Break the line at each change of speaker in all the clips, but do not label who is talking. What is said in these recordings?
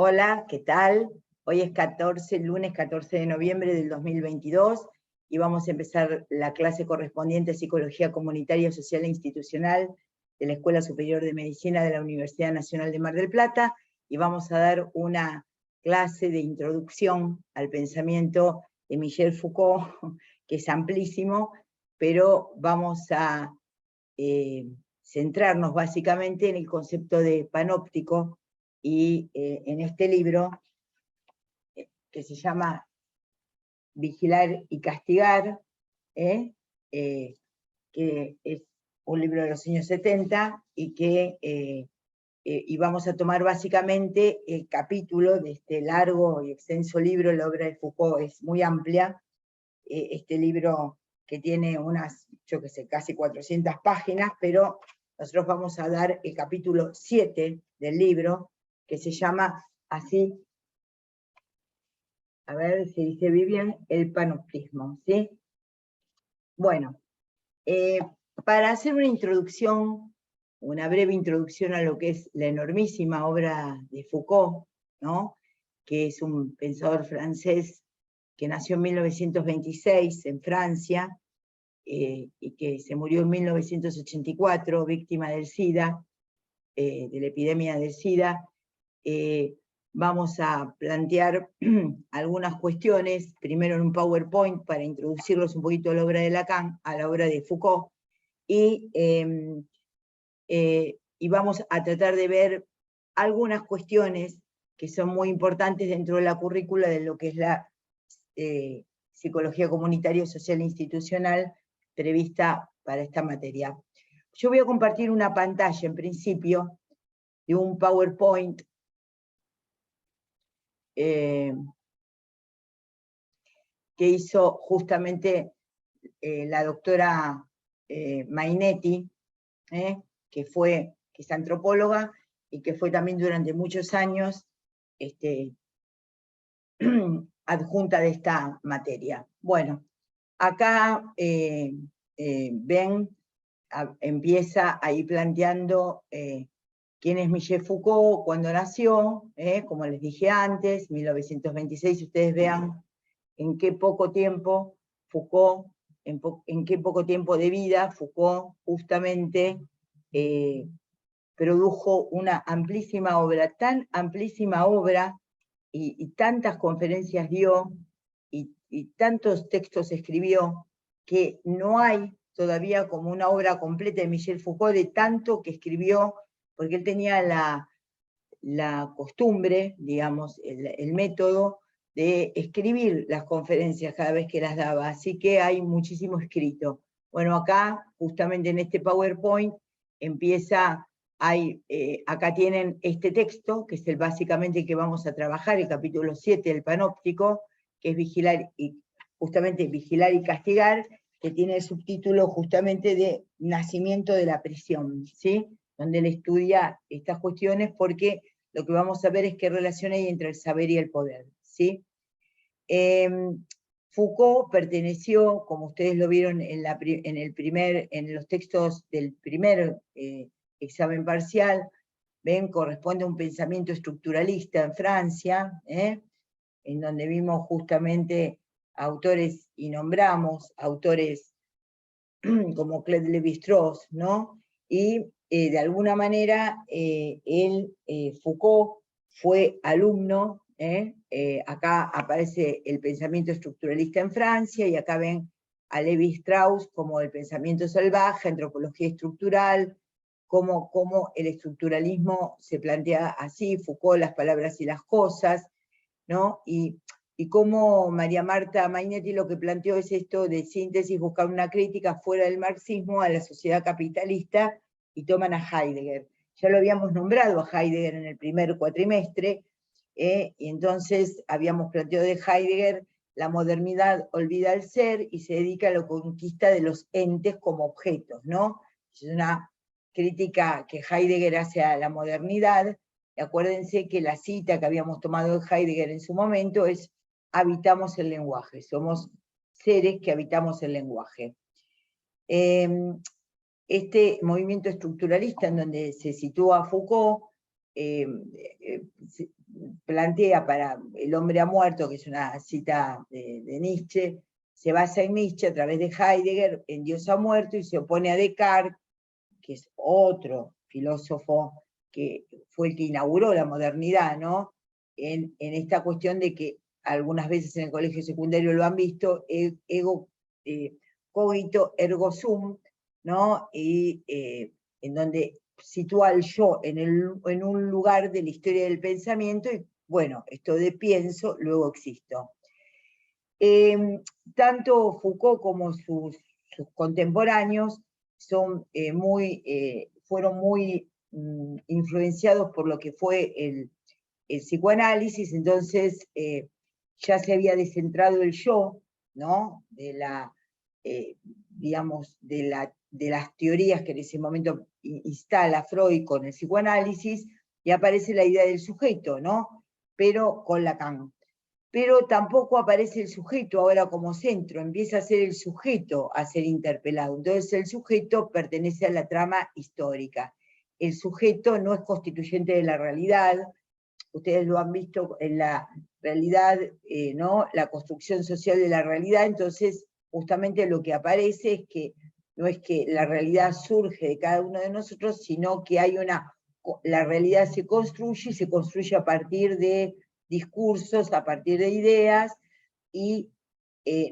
Hola, ¿qué tal? Hoy es lunes 14 de noviembre del 2022 y vamos a empezar la clase correspondiente a Psicología Comunitaria, Social e Institucional de la Escuela Superior de Medicina de la Universidad Nacional de Mar del Plata, y vamos a dar una clase de introducción al pensamiento de Michel Foucault, que es amplísimo, pero vamos a centrarnos básicamente en el concepto de panóptico, y en este libro, que se llama Vigilar y Castigar, que es un libro de los años 70, y vamos a tomar básicamente el capítulo de este largo y extenso libro. La obra de Foucault es muy amplia, este libro que tiene unas, yo que sé, casi 400 páginas, pero nosotros vamos a dar el capítulo 7 del libro, que se llama así, a ver si dice bien, el panoptismo, ¿sí? Bueno, para hacer una introducción, una breve introducción a lo que es la enormísima obra de Foucault, ¿no? Que es un pensador francés que nació en 1926 en Francia, y que se murió en 1984, víctima del SIDA, de la epidemia del SIDA. Vamos a plantear algunas cuestiones, primero en un PowerPoint para introducirlos un poquito a la obra de Lacan, a la obra de Foucault, y vamos a tratar de ver algunas cuestiones que son muy importantes dentro de la currícula de lo que es la psicología comunitaria, social e institucional prevista para esta materia. Yo voy a compartir una pantalla, en principio, de un PowerPoint que hizo justamente la doctora Mainetti, que es antropóloga y que fue también durante muchos años adjunta de esta materia. Bueno, acá ven, empieza ahí planteando quién es Michel Foucault, cuándo nació, como les dije antes, 1926. Ustedes vean en qué poco tiempo Foucault, en qué poco tiempo de vida Foucault justamente produjo una amplísima obra, tan amplísima obra, y tantas conferencias dio, y tantos textos escribió, que no hay todavía como una obra completa de Michel Foucault, de tanto que escribió, porque él tenía la costumbre, digamos, el método de escribir las conferencias cada vez que las daba, así que hay muchísimo escrito. Bueno, acá, justamente en este PowerPoint, empieza, acá tienen este texto, que es básicamente que vamos a trabajar, el capítulo 7 del panóptico, que es justamente vigilar y castigar, que tiene el subtítulo justamente de Nacimiento de la prisión, ¿sí? Donde él estudia estas cuestiones, porque lo que vamos a ver es qué relación hay entre el saber y el poder, ¿sí? Foucault perteneció, como ustedes lo vieron en los textos del primer examen parcial, ven, corresponde a un pensamiento estructuralista en Francia, en donde vimos justamente autores, y nombramos autores como Claude Lévi-Strauss, ¿no? Y de alguna manera Foucault fue alumno, acá aparece el pensamiento estructuralista en Francia, y acá ven a Lévi-Strauss como el pensamiento salvaje, antropología estructural, como el estructuralismo se plantea así, Foucault, las palabras y las cosas, ¿no? Y cómo María Marta Mainetti lo que planteó es esto de síntesis, buscar una crítica fuera del marxismo a la sociedad capitalista, y toman a Heidegger. Ya lo habíamos nombrado a Heidegger en el primer cuatrimestre, y entonces habíamos planteado de Heidegger: la modernidad olvida el ser y se dedica a la conquista de los entes como objetos, ¿no? Es una crítica que Heidegger hace a la modernidad. Acuérdense que la cita que habíamos tomado de Heidegger en su momento es: habitamos el lenguaje, somos seres que habitamos el lenguaje. Este movimiento estructuralista en donde se sitúa Foucault plantea para El hombre ha muerto, que es una cita de Nietzsche, se basa en Nietzsche a través de Heidegger, en Dios ha muerto, y se opone a Descartes, que es otro filósofo que fue el que inauguró la modernidad, ¿no? En esta cuestión de que algunas veces en el colegio secundario lo han visto, ego cogito ergo sum, ¿no? Y en donde sitúa al yo en un lugar de la historia del pensamiento, y bueno, esto de pienso, luego existo. Tanto Foucault como sus contemporáneos fueron muy influenciados por lo que fue el psicoanálisis. Entonces ya se había descentrado el yo, ¿no? Digamos, de las teorías que en ese momento instala Freud con el psicoanálisis, y aparece la idea del sujeto, ¿no? Pero con Lacan. Pero tampoco aparece el sujeto ahora como centro, empieza a ser el sujeto a ser interpelado. Entonces el sujeto pertenece a la trama histórica. El sujeto no es constituyente de la realidad, ustedes lo han visto en la realidad, ¿no? La construcción social de la realidad. Entonces justamente lo que aparece es que no es que la realidad surge de cada uno de nosotros, sino que la realidad se construye, y se construye a partir de discursos, a partir de ideas, y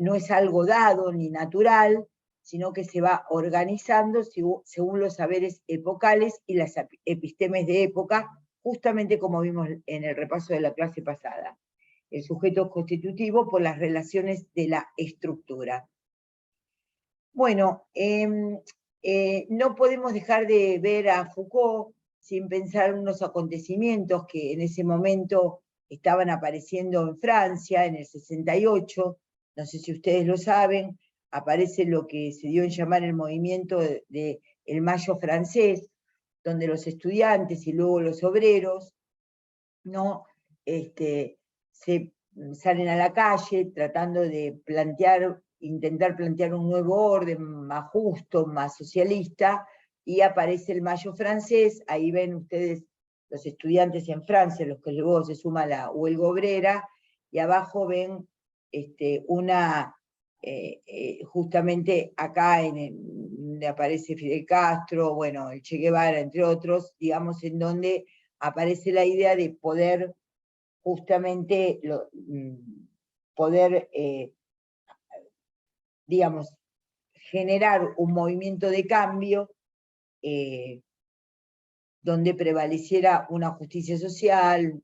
no es algo dado ni natural, sino que se va organizando según los saberes epocales y las epistemes de época, justamente como vimos en el repaso de la clase pasada. El sujeto constitutivo por las relaciones de la estructura. Bueno, no podemos dejar de ver a Foucault sin pensar en unos acontecimientos que en ese momento estaban apareciendo en Francia, en el 68, no sé si ustedes lo saben, aparece lo que se dio en llamar el movimiento de el Mayo francés, donde los estudiantes y luego los obreros, ¿no? Se salen a la calle tratando de intentar plantear un nuevo orden más justo, más socialista, y aparece el Mayo francés. Ahí ven ustedes los estudiantes en Francia, los que luego se suma la huelga obrera, y abajo ven justamente acá donde aparece Fidel Castro, bueno, el Che Guevara, entre otros, digamos, en donde aparece la idea de poder justamente digamos, generar un movimiento de cambio donde prevaleciera una justicia social,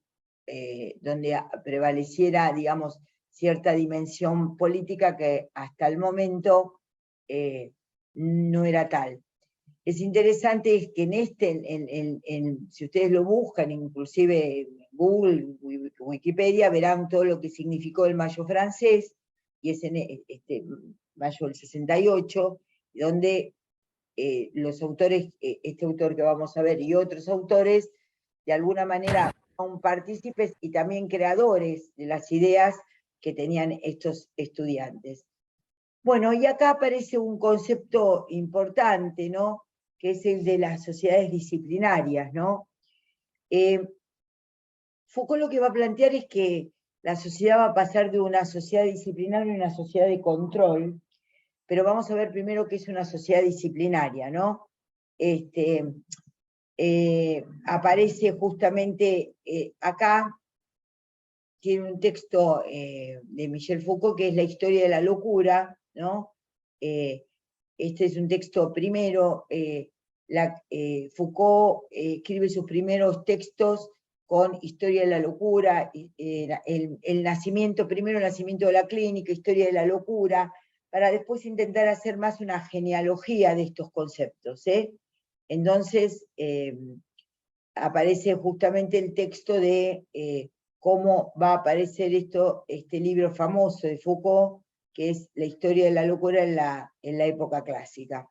donde prevaleciera, digamos, cierta dimensión política que hasta el momento no era tal. Es interesante que si ustedes lo buscan, inclusive en Google, Wikipedia, verán todo lo que significó el Mayo francés, y es en Mayo del 68, donde los autores, este autor que vamos a ver y otros autores, de alguna manera son partícipes y también creadores de las ideas que tenían estos estudiantes. Bueno, y acá aparece un concepto importante, ¿no? Que es el de las sociedades disciplinarias, ¿no? Foucault lo que va a plantear es que la sociedad va a pasar de una sociedad disciplinaria a una sociedad de control, pero vamos a ver primero qué es una sociedad disciplinaria, ¿no? Aparece justamente acá, tiene un texto de Michel Foucault que es La historia de la locura, ¿no? Este es un texto primero, Foucault escribe sus primeros textos con Historia de la locura, el nacimiento, primero el nacimiento de la clínica, Historia de la locura, para después intentar hacer más una genealogía de estos conceptos. Entonces aparece justamente el texto de cómo va a aparecer este libro famoso de Foucault, que es La historia de la locura en la época clásica.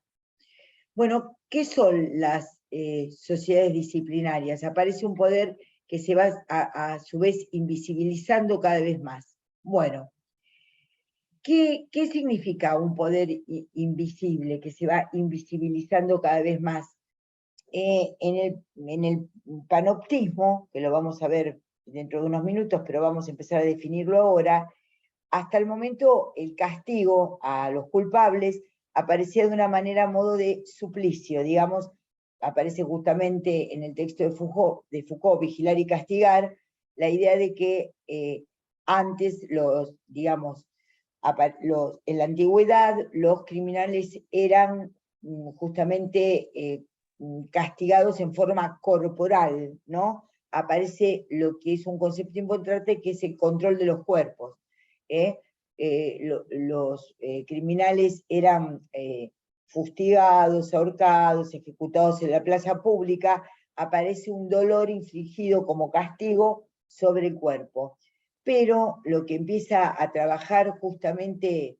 Bueno, ¿qué son las sociedades disciplinarias? Aparece un poder que se va a su vez invisibilizando cada vez más. Bueno, ¿qué significa un poder invisible que se va invisibilizando cada vez más? En el panoptismo, que lo vamos a ver dentro de unos minutos, pero vamos a empezar a definirlo ahora, hasta el momento el castigo a los culpables aparecía de una manera a modo de suplicio, digamos, aparece justamente en el texto de Foucault, Vigilar y Castigar, la idea de que antes digamos, en la antigüedad los criminales eran justamente castigados en forma corporal, ¿no? Aparece lo que es un concepto importante, que es el control de los cuerpos. Los criminales eran fustigados, ahorcados, ejecutados en la plaza pública, aparece un dolor infligido como castigo sobre el cuerpo. Pero lo que empieza a trabajar justamente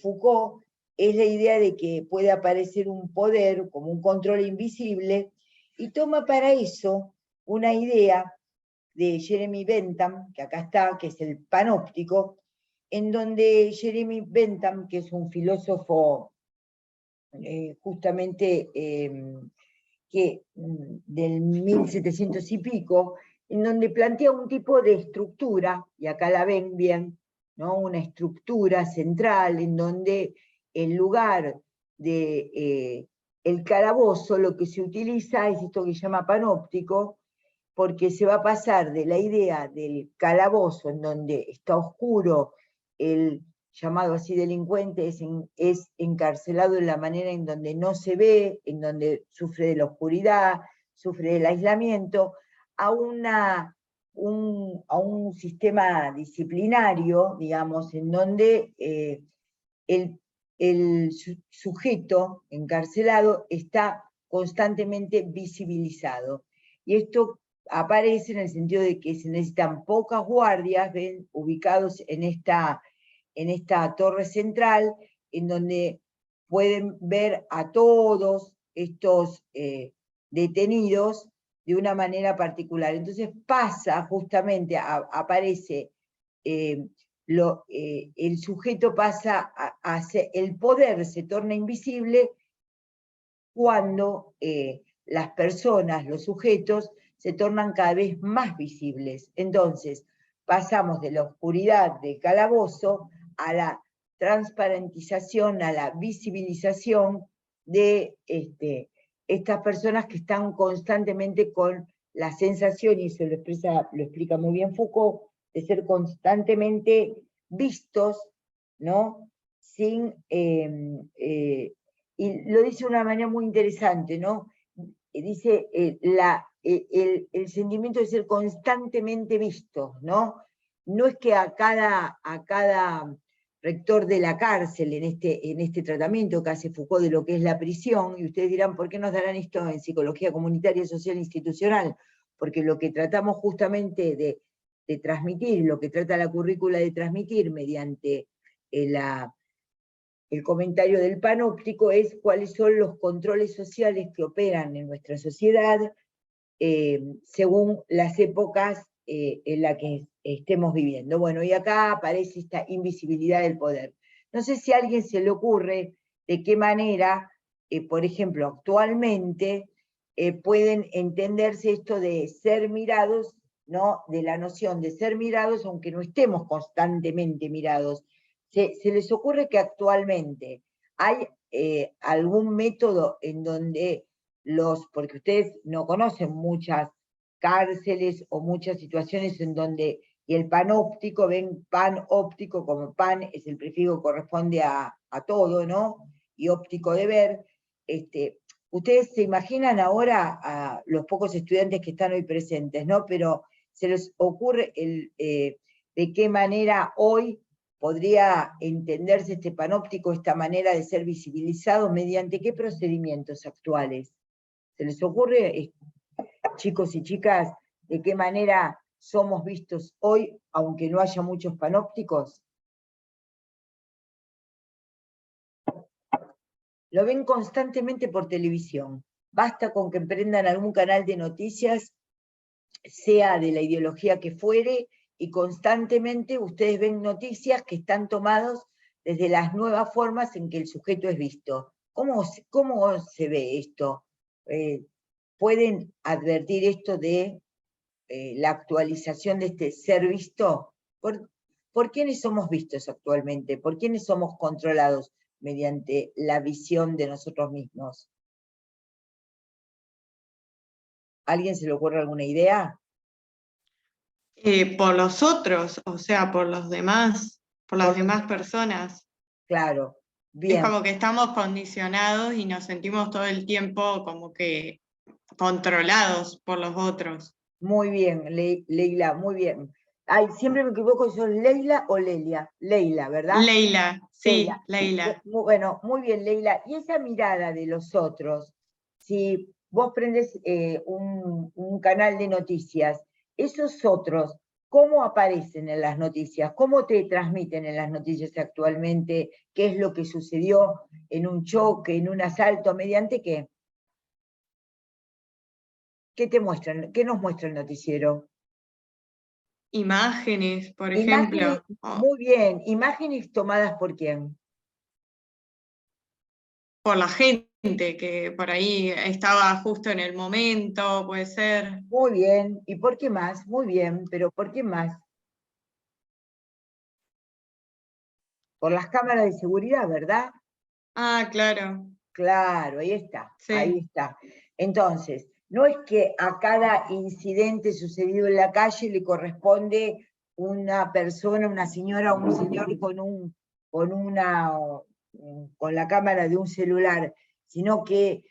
Foucault es la idea de que puede aparecer un poder como un control invisible, y toma para eso una idea de Jeremy Bentham, que acá está, que es el panóptico, en donde Jeremy Bentham, que es un filósofo justamente del 1700 y pico, en donde plantea un tipo de estructura, y acá la ven bien, ¿no? Una estructura central en donde en lugar de el calabozo lo que se utiliza es esto que se llama panóptico, porque se va a pasar de la idea del calabozo en donde está oscuro, el llamado así delincuente es encarcelado en la manera en donde no se ve, en donde sufre de la oscuridad, sufre del aislamiento, a un sistema disciplinario, digamos, en donde el sujeto encarcelado está constantemente visibilizado. Y esto aparece en el sentido de que se necesitan pocas guardias, ven, ubicados en esta torre central, en donde pueden ver a todos estos detenidos de una manera particular. Entonces pasa justamente, aparece, el sujeto pasa a ser, el poder se torna invisible cuando las personas, los sujetos, se tornan cada vez más visibles. Entonces, pasamos de la oscuridad del calabozo a la transparentización, a la visibilización de estas personas que están constantemente con la sensación, y eso lo explica muy bien Foucault, de ser constantemente vistos, ¿no? Sin y lo dice de una manera muy interesante, ¿no? Dice el sentimiento de ser constantemente visto, ¿no? No es que a cada rector de la cárcel en este tratamiento que hace Foucault de lo que es la prisión, y ustedes dirán, ¿por qué nos darán esto en psicología comunitaria, social e institucional? Porque lo que tratamos justamente de transmitir, lo que trata la currícula de transmitir mediante el comentario del panóptico es cuáles son los controles sociales que operan en nuestra sociedad según las épocas en las que estemos viviendo. Bueno, y acá aparece esta invisibilidad del poder. No sé si a alguien se le ocurre de qué manera, por ejemplo, actualmente pueden entenderse esto de ser mirados, ¿no? De la noción de ser mirados aunque no estemos constantemente mirados. ¿Se les ocurre que actualmente hay algún método en donde porque ustedes no conocen muchas cárceles o muchas situaciones en donde, y el panóptico, ven panóptico como pan, es el prefijo que corresponde a todo, ¿no? Y óptico de ver. Ustedes se imaginan ahora a los pocos estudiantes que están hoy presentes, ¿no? Pero se les ocurre de qué manera hoy podría entenderse este panóptico, esta manera de ser visibilizado, mediante qué procedimientos actuales. ¿Se les ocurre, chicos y chicas, de qué manera somos vistos hoy, aunque no haya muchos panópticos? Lo ven constantemente por televisión. Basta con que prendan algún canal de noticias, sea de la ideología que fuere, y constantemente ustedes ven noticias que están tomadas desde las nuevas formas en que el sujeto es visto. ¿Cómo se ve esto? pueden advertir esto de la actualización de este ser visto? ¿Por quiénes somos vistos actualmente? ¿Por quiénes somos controlados mediante la visión de nosotros mismos? ¿Alguien se le ocurre alguna idea?
Por los otros, o sea, por los demás, por las demás personas.
Claro,
Es
bien.
como que estamos condicionados y nos sentimos todo el tiempo como que controlados por los otros.
Muy bien, Leila, muy bien. Ay, siempre me equivoco si sos Leila o Lelia. Leila, ¿verdad?
Leila, sí,
Leila.
Leila.
Bueno, muy bien, Leila. Y esa mirada de los otros, si vos prendes un canal de noticias, esos otros, ¿cómo aparecen en las noticias? ¿Cómo te transmiten en las noticias actualmente? ¿Qué es lo que sucedió en un choque, en un asalto? ¿Mediante qué? ¿Qué te muestran? ¿Qué nos muestra el noticiero?
Imágenes, por
Imágenes,
ejemplo. Oh,
muy bien. ¿Imágenes tomadas por quién?
por la gente que por ahí estaba justo en el momento, puede ser.
Muy bien. ¿Y por qué más? Muy bien, pero ¿por qué más? Por las cámaras de seguridad, ¿verdad?
Ah, claro,
Claro, ahí está, ahí
sí.
está. Entonces, no es que a cada incidente sucedido en la calle le corresponde una persona, una señora o un señor con la cámara de un celular, sino que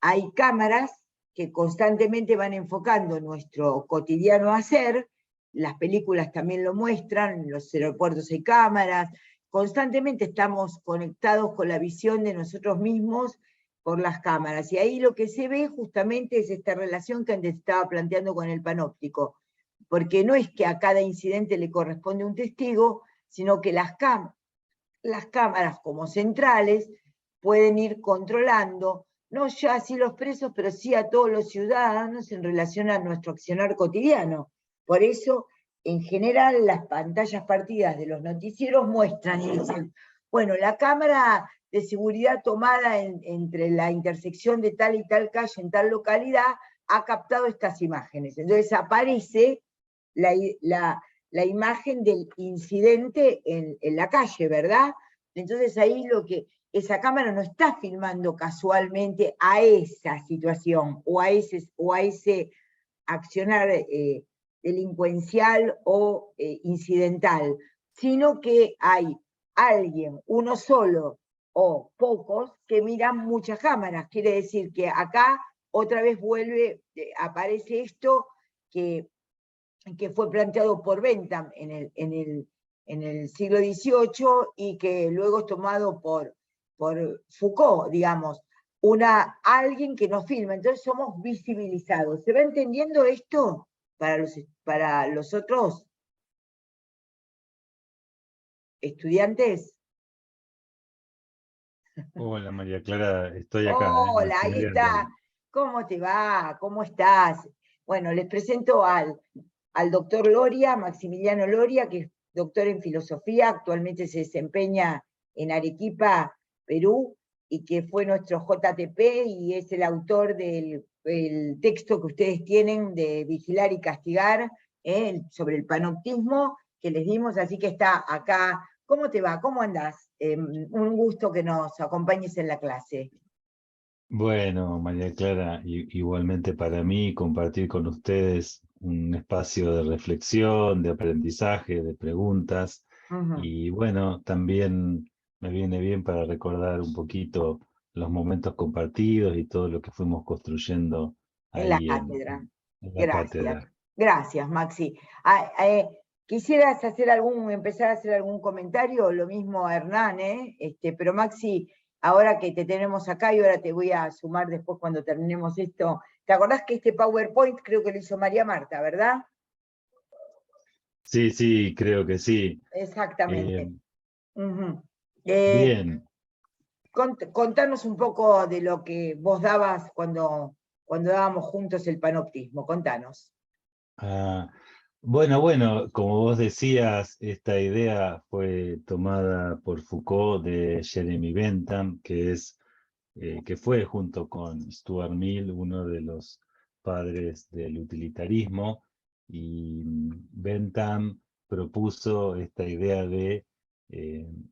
hay cámaras que constantemente van enfocando nuestro cotidiano hacer, las películas también lo muestran, en los aeropuertos hay cámaras, constantemente estamos conectados con la visión de nosotros mismos por las cámaras. Y ahí lo que se ve justamente es esta relación que antes estaba planteando con el panóptico, porque no es que a cada incidente le corresponde un testigo, sino que las cámaras como centrales pueden ir controlando, no ya así los presos, pero sí a todos los ciudadanos en relación a nuestro accionar cotidiano. Por eso, en general, las pantallas partidas de los noticieros muestran y dicen, bueno, la cámara de seguridad tomada entre la intersección de tal y tal calle en tal localidad ha captado estas imágenes. Entonces aparece la imagen del incidente en la calle, ¿verdad? Entonces ahí esa cámara no está filmando casualmente a esa situación o a ese accionar delincuencial o incidental, sino que hay alguien, uno solo o pocos, que miran muchas cámaras. Quiere decir que acá otra vez aparece esto que fue planteado por Bentham en el siglo XVIII y que luego es tomado por Foucault, digamos, alguien que nos filma, entonces somos visibilizados. ¿Se va entendiendo esto para los otros estudiantes?
Hola María Clara, estoy acá,
Hola, ahí está.
estudiando.
¿Cómo te va? ¿Cómo estás? Bueno, les presento al doctor Loria, Maximiliano Loria, que es doctor en filosofía, actualmente se desempeña en Arequipa, Perú, y que fue nuestro JTP y es el autor del texto que ustedes tienen de Vigilar y Castigar, sobre el panoptismo que les dimos, así que está acá. ¿Cómo te va? ¿Cómo andás? Un gusto que nos acompañes en la clase.
Bueno, María Clara, igualmente para mí compartir con ustedes un espacio de reflexión, de aprendizaje, de preguntas,
Ujú.
y bueno, también me viene bien para recordar un poquito los momentos compartidos y todo lo que fuimos construyendo
En la
ahí
cátedra.
en la
Gracias.
cátedra.
Gracias, Maxi. ¿Quisieras empezar a hacer algún comentario? Lo mismo a Hernán, ¿eh? Pero Maxi, ahora que te tenemos acá y ahora te voy a sumar después cuando terminemos esto. ¿Te acordás que este PowerPoint creo que lo hizo María Marta, verdad?
Sí, sí, creo que sí.
Exactamente.
Eh,
Ujú. Eh,
Bien.
Contanos un poco de lo que vos dabas cuando dábamos juntos el panoptismo. Contanos.
Ah, bueno, como vos decías, esta idea fue tomada por Foucault de Jeremy Bentham, que fue junto con Stuart Mill uno de los padres del utilitarismo, y Bentham propuso esta idea de,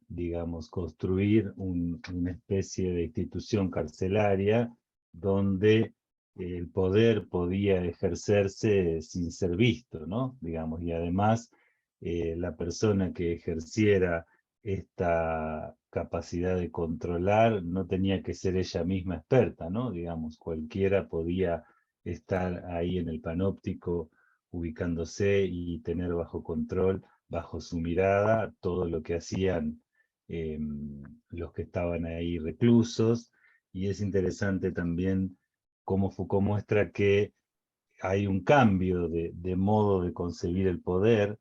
digamos, construir una especie de institución carcelaria donde el poder podía ejercerse sin ser visto, ¿no? Digamos, y además la persona que ejerciera esta capacidad de controlar no tenía que ser ella misma experta, ¿no? Digamos, cualquiera podía estar ahí en el panóptico ubicándose y tener bajo control, bajo su mirada, todo lo que hacían los que estaban ahí reclusos. Y es interesante también cómo Foucault muestra que hay un cambio de modo de concebir el poder,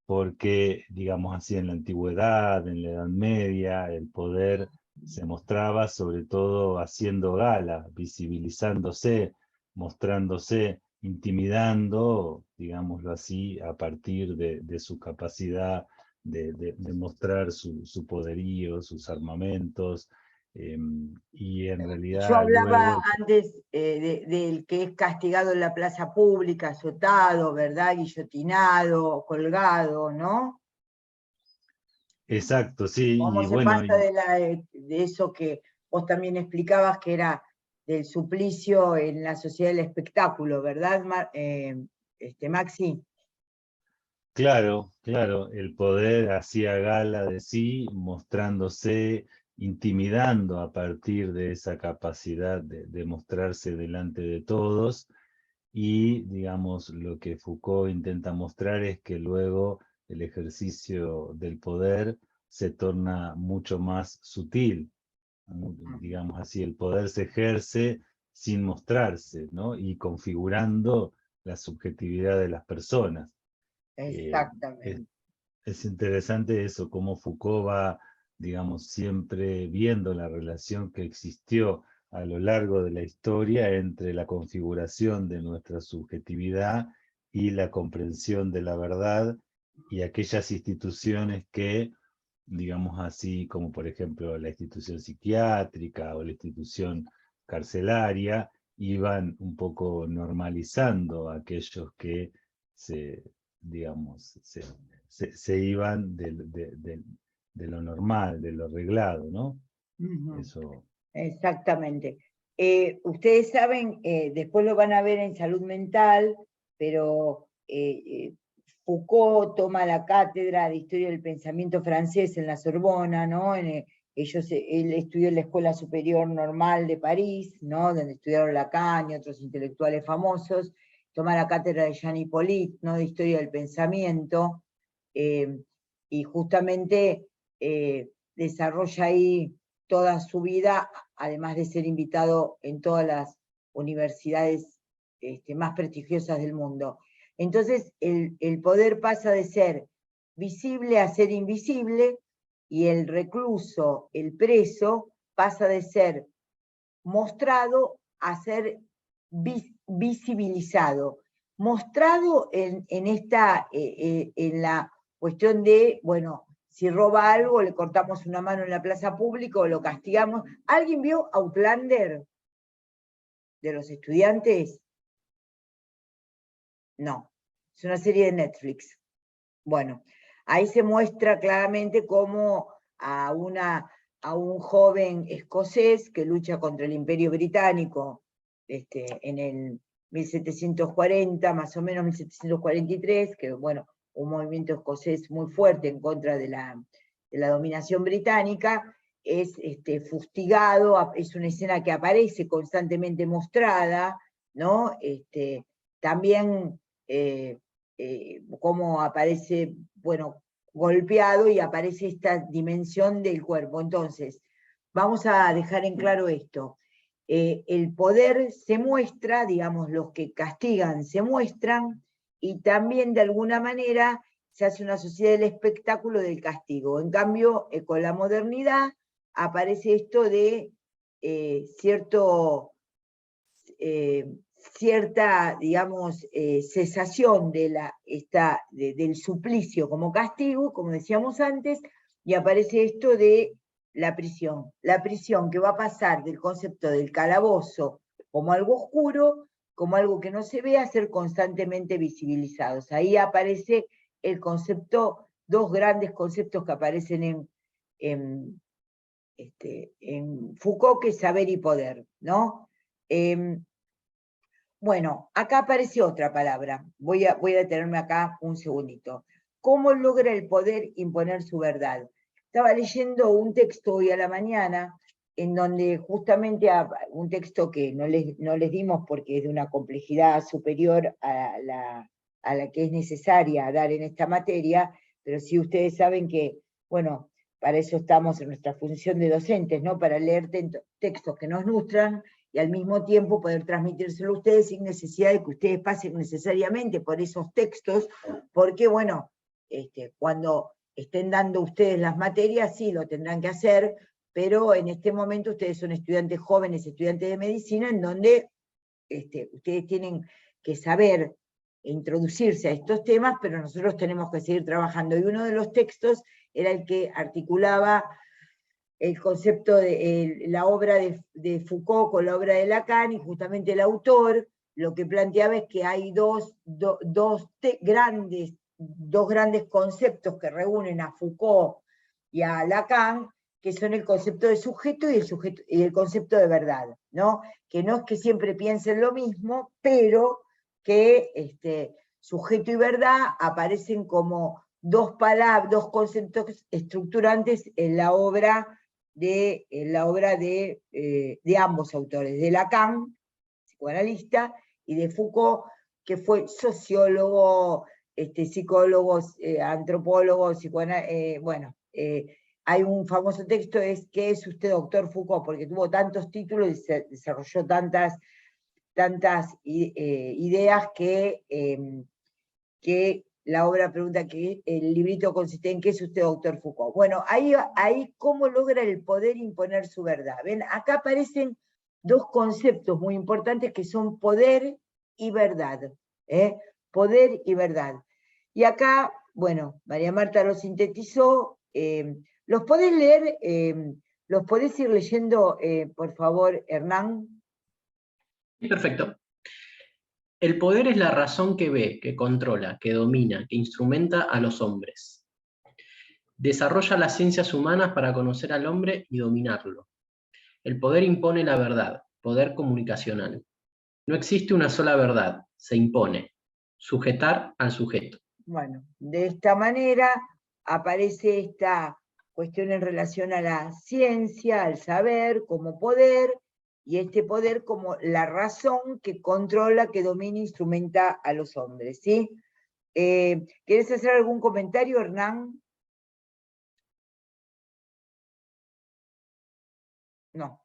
porque, digamos así, en la antigüedad, en la Edad Media, el poder se mostraba sobre todo haciendo gala, visibilizándose, mostrándose, intimidando, digámoslo así, a partir de su capacidad de mostrar su poderío, sus armamentos, y en
Yo
realidad
hablaba
luego...
antes del que es castigado en la plaza pública, azotado, ¿verdad? Guillotinado, colgado, ¿no?
Exacto, sí,
¿Cómo
y
se
bueno,
pasa de eso que vos también explicabas, que era del suplicio en la sociedad del espectáculo, ¿verdad, Maxi?
claro, claro, el poder hacía gala de sí, mostrándose, intimidando a partir de esa capacidad de mostrarse delante de todos, y, digamos, lo que Foucault intenta mostrar es que luego el ejercicio del poder se torna mucho más sutil, digamos así, el poder se ejerce sin mostrarse, ¿no? Y configurando la subjetividad de las personas. Es,
Exactamente.
es interesante eso, cómo Foucault va, digamos, siempre viendo la relación que existió a lo largo de la historia entre la configuración de nuestra subjetividad y la comprensión de la verdad, y aquellas instituciones que, digamos así, como por ejemplo la institución psiquiátrica o la institución carcelaria, iban un poco normalizando a aquellos que se, digamos, se iban de lo normal, de lo arreglado, ¿no? Eso.
Exactamente. Ustedes saben, después lo van a ver en salud mental, pero Foucault toma la cátedra de Historia del Pensamiento francés en la Sorbona, ¿no? Él estudió en la Escuela Superior Normal de París, ¿no? Donde estudiaron Lacan y otros intelectuales famosos. Toma la cátedra de Jean Hippolyte, ¿no? De Historia del Pensamiento, y justamente desarrolla ahí toda su vida, además de ser invitado en todas las universidades más prestigiosas del mundo. Entonces, el poder pasa de ser visible a ser invisible, y el recluso, el preso, pasa de ser mostrado a ser visibilizado. Mostrado en la cuestión de, bueno, si roba algo, le cortamos una mano en la plaza pública o lo castigamos. ¿Alguien vio Outlander de los estudiantes? No, es una serie de Netflix. Bueno, ahí se muestra claramente cómo a un joven escocés que lucha contra el Imperio Británico en el 1740, más o menos 1743, que bueno, un movimiento escocés muy fuerte en contra de la dominación británica, es fustigado, es una escena que aparece constantemente mostrada, ¿no? También cómo aparece, bueno, golpeado, y aparece esta dimensión del cuerpo. Entonces, vamos a dejar en claro esto. El poder se muestra, digamos, los que castigan se muestran, y también de alguna manera se hace una sociedad del espectáculo del castigo. En cambio, con la modernidad aparece esto de cierta, digamos, cesación del suplicio como castigo, como decíamos antes, y aparece esto de la prisión. La prisión, que va a pasar del concepto del calabozo como algo oscuro como algo que no se ve, a ser constantemente visibilizados. Ahí aparece el concepto, dos grandes conceptos que aparecen en Foucault, que es saber y poder, ¿no? Bueno, acá aparece otra palabra. Voy a detenerme acá un segundito. ¿Cómo logra el poder imponer su verdad? Estaba leyendo un texto hoy a la mañana, en donde justamente un texto que no les dimos porque es de una complejidad superior a la que es necesaria dar en esta materia, pero sí ustedes saben que, bueno, para eso estamos en nuestra función de docentes, ¿no? Para leer textos que nos nutran, y al mismo tiempo poder transmitírselo a ustedes sin necesidad de que ustedes pasen necesariamente por esos textos, porque bueno, cuando estén dando ustedes las materias, sí lo tendrán que hacer, pero en este momento ustedes son estudiantes jóvenes, estudiantes de medicina, en donde ustedes tienen que saber introducirse a estos temas, pero nosotros tenemos que seguir trabajando. Y uno de los textos era el que articulaba el concepto de la obra de Foucault con la obra de Lacan, y justamente el autor lo que planteaba es que hay dos grandes conceptos que reúnen a Foucault y a Lacan, que son el concepto de sujeto y el concepto de verdad, ¿no? Que no es que siempre piensen lo mismo, pero que sujeto y verdad aparecen como dos conceptos estructurantes en la obra de ambos autores, de Lacan, psicoanalista, y de Foucault, que fue sociólogo, psicólogo, antropólogo, bueno, hay un famoso texto, es ¿qué es usted, doctor Foucault? Porque tuvo tantos títulos y se desarrolló tantas ideas que la obra pregunta que el librito consiste en ¿qué es usted, doctor Foucault? Bueno, ahí cómo logra el poder imponer su verdad. ¿Ven? Acá aparecen dos conceptos muy importantes que son poder y verdad. Poder y verdad. Y acá, bueno, María Marta lo sintetizó. ¿Los podés leer? ¿Los podés ir leyendo, por favor, Hernán?
Perfecto. El poder es la razón que ve, que controla, que domina, que instrumenta a los hombres. Desarrolla las ciencias humanas para conocer al hombre y dominarlo. El poder impone la verdad, poder comunicacional. No existe una sola verdad, se impone. Sujetar al sujeto.
Bueno, de esta manera aparece esta cuestión en relación a la ciencia, al saber como poder, y este poder como la razón que controla, que domina e instrumenta a los hombres, ¿sí? ¿Quieres hacer algún comentario, Hernán? No.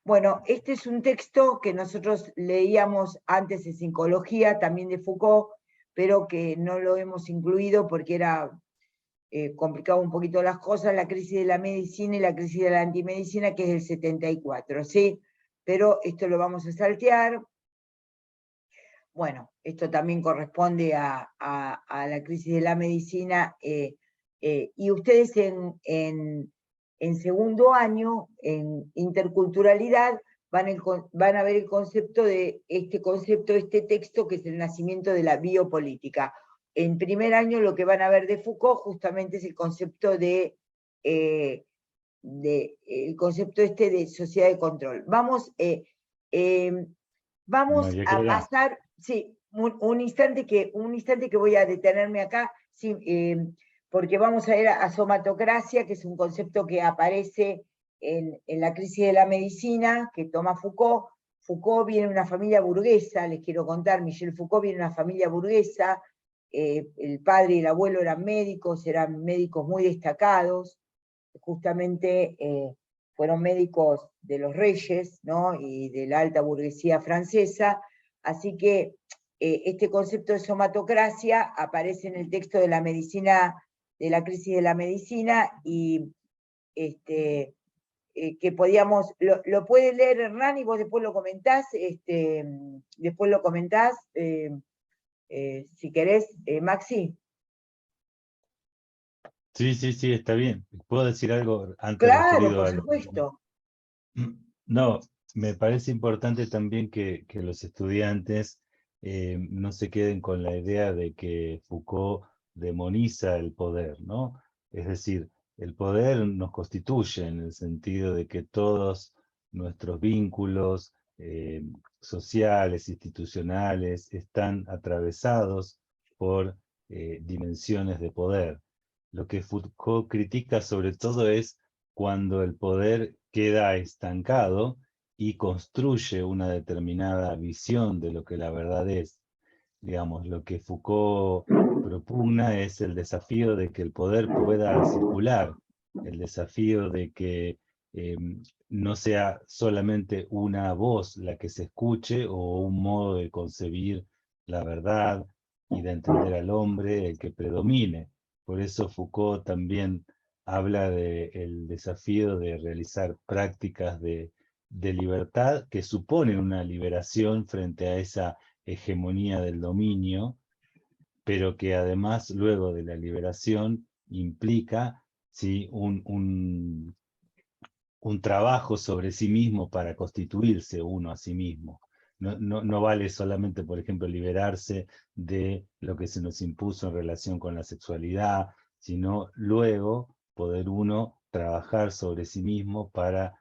Bueno, este es un texto que nosotros leíamos antes en psicología, también de Foucault, pero que no lo hemos incluido porque era complicado un poquito las cosas, la crisis de la medicina y la crisis de la antimedicina, que es del 74, ¿sí? Pero esto lo vamos a saltear. Bueno, esto también corresponde a la crisis de la medicina, y ustedes en segundo año, en interculturalidad, van a ver el concepto de este texto, que es el nacimiento de la biopolítica. En primer año lo que van a ver de Foucault justamente es el concepto el concepto de sociedad de control. Vamos
María
a
Clara.
pasar, sí, un instante que voy a detenerme acá, sí, porque vamos a ver a somatocracia, que es un concepto que aparece en la crisis de la medicina, que toma Foucault. Foucault viene de una familia burguesa, les quiero contar, Michel Foucault viene de una familia burguesa, el padre y el abuelo eran médicos muy destacados, justamente fueron médicos de los reyes, ¿no? Y de la alta burguesía francesa, así que este concepto de somatocracia aparece en el texto de la medicina, de la crisis de la medicina, y que podíamos, lo puede leer Hernán y vos después lo comentás, si querés, Maxi.
Sí, está bien. ¿Puedo decir algo antes
Claro,
referido
por
a lo?
supuesto.
No, me parece importante también que los estudiantes no se queden con la idea de que Foucault demoniza el poder, ¿no? Es decir, el poder nos constituye en el sentido de que todos nuestros vínculos sociales, institucionales, están atravesados por dimensiones de poder. Lo que Foucault critica sobre todo es cuando el poder queda estancado y construye una determinada visión de lo que la verdad es. Digamos, lo que Foucault propugna es el desafío de que el poder pueda circular, el desafío de que no sea solamente una voz la que se escuche o un modo de concebir la verdad y de entender al hombre el que predomine. Por eso Foucault también habla del desafío de realizar prácticas de libertad que suponen una liberación frente a esa hegemonía del dominio, pero que además luego de la liberación implica ¿sí? un trabajo sobre sí mismo para constituirse uno a sí mismo. No vale solamente, por ejemplo, liberarse de lo que se nos impuso en relación con la sexualidad, sino luego poder uno trabajar sobre sí mismo para,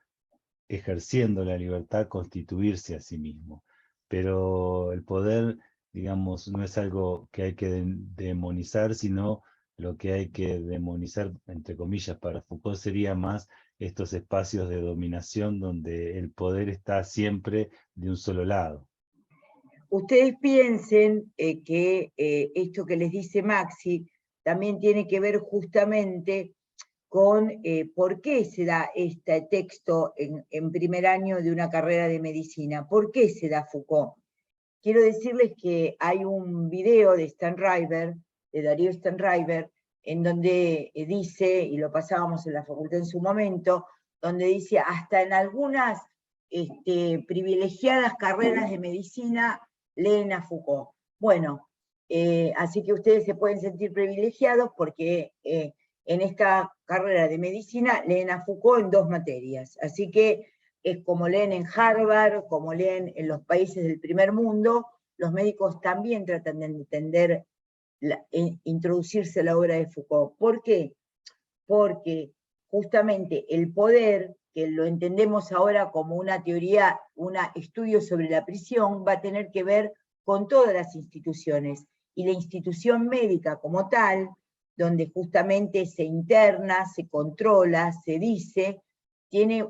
ejerciendo la libertad, constituirse a sí mismo. Pero el poder, digamos, no es algo que hay que demonizar, sino lo que hay que demonizar, entre comillas, para Foucault sería más estos espacios de dominación donde el poder está siempre de un solo lado.
Ustedes piensen que esto que les dice Maxi también tiene que ver justamente con por qué se da este texto en primer año de una carrera de medicina. ¿Por qué se da Foucault? Quiero decirles que hay un video de Stanriver, de Darío Stanriver, en donde dice, y lo pasábamos en la facultad en su momento, donde dice, hasta en algunas privilegiadas carreras de medicina leen a Foucault. Bueno, así que ustedes se pueden sentir privilegiados porque en esta carrera de medicina leen a Foucault en 2 materias. Así que es como leen en Harvard, como leen en los países del primer mundo, los médicos también tratan de entender, introducirse a la obra de Foucault. ¿Por qué? Porque justamente el poder, que lo entendemos ahora como una teoría, un estudio sobre la prisión, va a tener que ver con todas las instituciones. Y la institución médica como tal, donde justamente se interna, se controla, se dice, tiene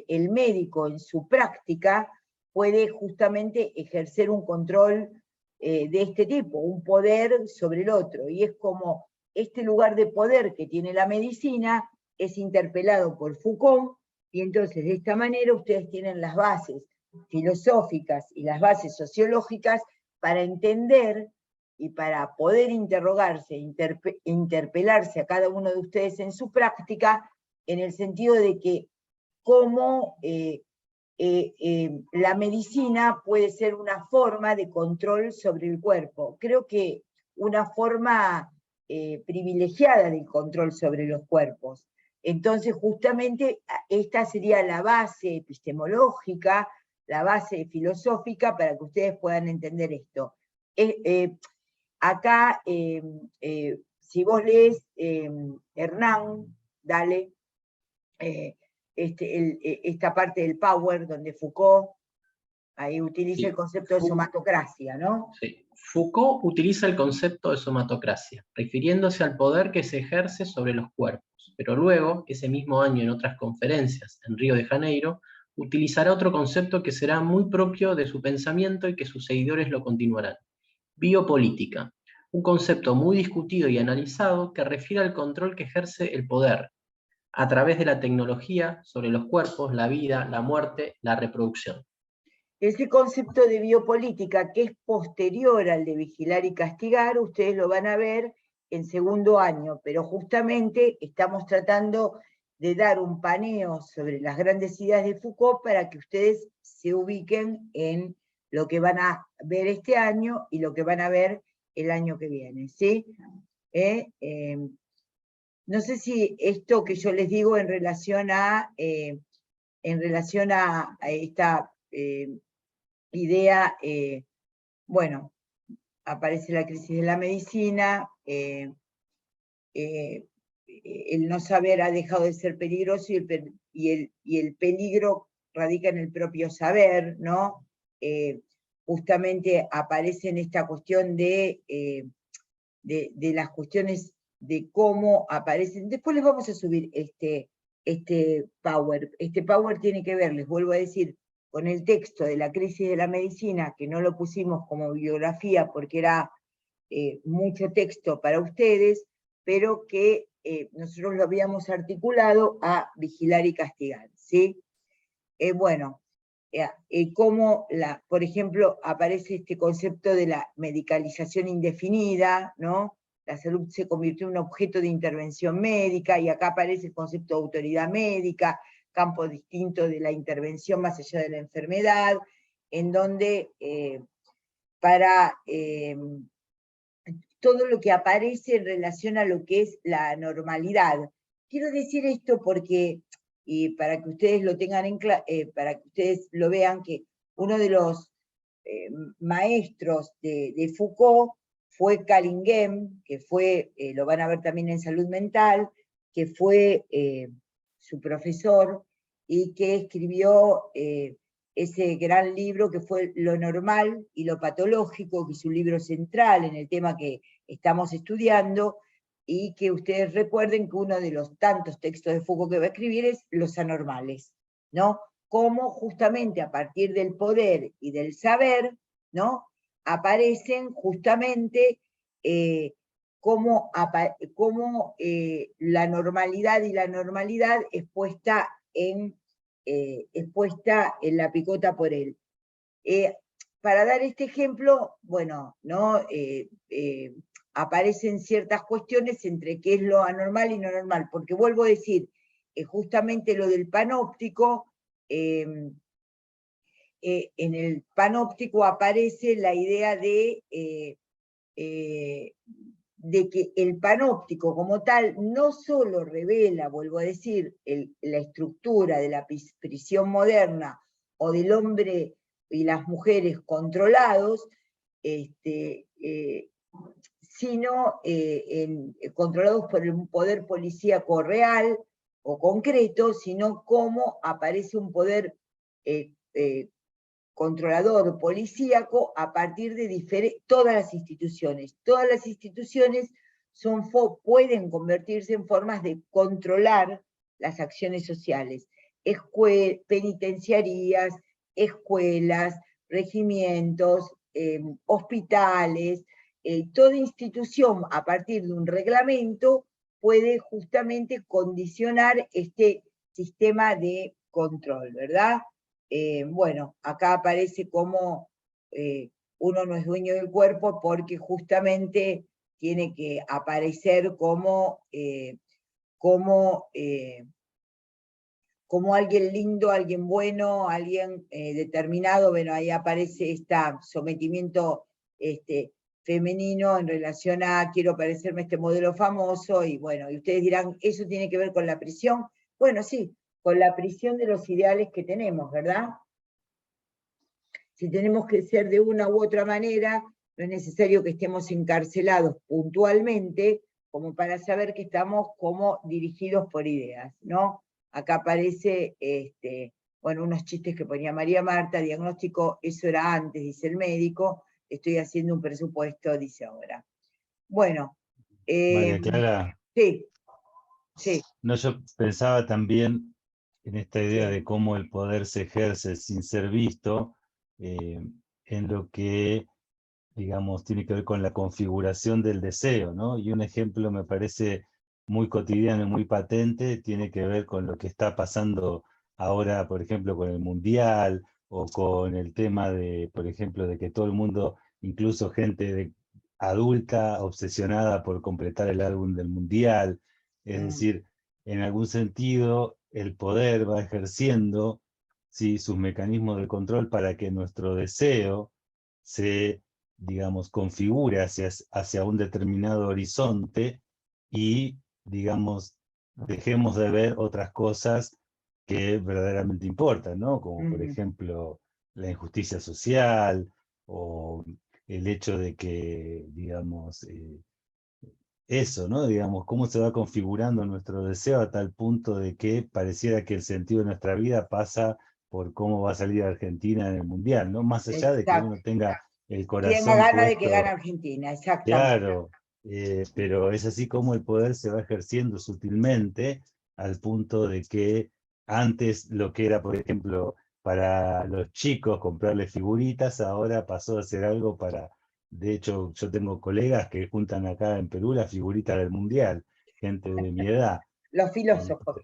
el médico en su práctica puede justamente ejercer un control de este tipo, un poder sobre el otro, y es como este lugar de poder que tiene la medicina es interpelado por Foucault, y entonces de esta manera ustedes tienen las bases filosóficas y las bases sociológicas para entender y para poder interrogarse, interpelarse a cada uno de ustedes en su práctica, en el sentido de que cómo la medicina puede ser una forma de control sobre el cuerpo. Creo que una forma privilegiada del control sobre los cuerpos. Entonces, justamente, esta sería la base epistemológica, la base filosófica para que ustedes puedan entender esto. Acá, si vos lees Hernán, dale, esta parte del power, donde Foucault ahí utiliza el concepto de somatocracia, ¿no?
Sí. Foucault utiliza el concepto de somatocracia, refiriéndose al poder que se ejerce sobre los cuerpos, pero luego, ese mismo año en otras conferencias en Río de Janeiro, utilizará otro concepto que será muy propio de su pensamiento y que sus seguidores lo continuarán: biopolítica, un concepto muy discutido y analizado que refiere al control que ejerce el poder a través de la tecnología sobre los cuerpos, la vida, la muerte, la reproducción.
Ese concepto de biopolítica, que es posterior al de vigilar y castigar, ustedes lo van a ver en segundo año, pero justamente estamos tratando de dar un paneo sobre las grandes ideas de Foucault para que ustedes se ubiquen en lo que van a ver este año y lo que van a ver el año que viene, ¿sí? No sé si esto que yo les digo en relación a en relación a esta idea, bueno, aparece la crisis de la medicina, el no saber ha dejado de ser peligroso y el peligro radica en el propio saber, ¿no? Justamente aparece en esta cuestión de las cuestiones de cómo aparecen. Después les vamos a subir este Power. Este Power tiene que ver, les vuelvo a decir, con el texto de la crisis de la medicina, que no lo pusimos como bibliografía porque era mucho texto para ustedes, pero que nosotros lo habíamos articulado a vigilar y castigar, ¿sí? Bueno, cómo, por ejemplo, aparece este concepto de la medicalización indefinida, ¿no? La salud se convirtió en un objeto de intervención médica, y acá aparece el concepto de autoridad médica, campo distinto de la intervención más allá de la enfermedad, en donde todo lo que aparece en relación a lo que es la normalidad. Quiero decir esto porque, y para que ustedes lo tengan para que ustedes lo vean, que uno de los maestros de Foucault fue Calinghem, que fue, lo van a ver también en salud mental, que fue su profesor, y que escribió ese gran libro que fue Lo normal y lo patológico, que es un libro central en el tema que estamos estudiando, y que ustedes recuerden que uno de los tantos textos de Foucault que va a escribir es Los anormales, ¿no? Cómo justamente a partir del poder y del saber, ¿no? Aparecen justamente cómo la normalidad y la normalidad es puesta en la picota por él. Para dar este ejemplo, bueno, ¿no? Aparecen ciertas cuestiones entre qué es lo anormal y no normal, porque vuelvo a decir, justamente lo del panóptico, en el panóptico aparece la idea de que el panóptico como tal no solo revela, vuelvo a decir, la estructura de la prisión moderna o del hombre y las mujeres controlados, sino controlados por un poder policíaco real o concreto, sino cómo aparece un poder controlador policíaco a partir de todas las instituciones. Todas las instituciones pueden convertirse en formas de controlar las acciones sociales. Penitenciarías, escuelas, regimientos, hospitales, toda institución a partir de un reglamento puede justamente condicionar este sistema de control, ¿verdad? Bueno, acá aparece como uno no es dueño del cuerpo porque justamente tiene que aparecer como alguien lindo, alguien bueno, alguien determinado. Bueno, ahí aparece este sometimiento femenino en relación a quiero parecerme a este modelo famoso, y bueno, y ustedes dirán, ¿eso tiene que ver con la prisión? Bueno, sí, con la prisión de los ideales que tenemos, ¿verdad? Si tenemos que ser de una u otra manera, no es necesario que estemos encarcelados puntualmente como para saber que estamos como dirigidos por ideas, ¿no? Acá aparece, bueno, unos chistes que ponía María Marta, diagnóstico, eso era antes, dice el médico, estoy haciendo un presupuesto, dice ahora. Bueno.
María Clara.
Sí, sí.
No, yo pensaba también en esta idea
Sí.
de cómo el poder se ejerce sin ser visto, en lo que, digamos, tiene que ver con la configuración del deseo, ¿no? Y un ejemplo me parece muy cotidiano y muy patente, tiene que ver con lo que está pasando ahora, por ejemplo, con el Mundial, o con el tema de, por ejemplo, de que todo el mundo, incluso gente adulta, obsesionada por completar el álbum del Mundial. Es decir, en algún sentido, el poder va ejerciendo, ¿sí?, sus mecanismos de control para que nuestro deseo se, digamos, configure hacia un determinado horizonte, y, digamos, dejemos de ver otras cosas que verdaderamente importan, ¿no? Como por ejemplo la injusticia social, o el hecho de que, digamos, eso, ¿no? Digamos, cómo se va configurando nuestro deseo a tal punto de que pareciera que el sentido de nuestra vida pasa por cómo va a salir Argentina en el Mundial, ¿no? Más allá de que
Exacto.
uno tenga el
Tenga
corazón
ganas de que gane
puesto,
Argentina, exactamente.
claro, pero es así como el poder se va ejerciendo sutilmente al punto de que antes lo que era, por ejemplo, para los chicos comprarle figuritas, ahora pasó a ser algo para, de hecho, yo tengo colegas que juntan acá en Perú las figuritas del Mundial, gente de mi edad.
Los filósofos.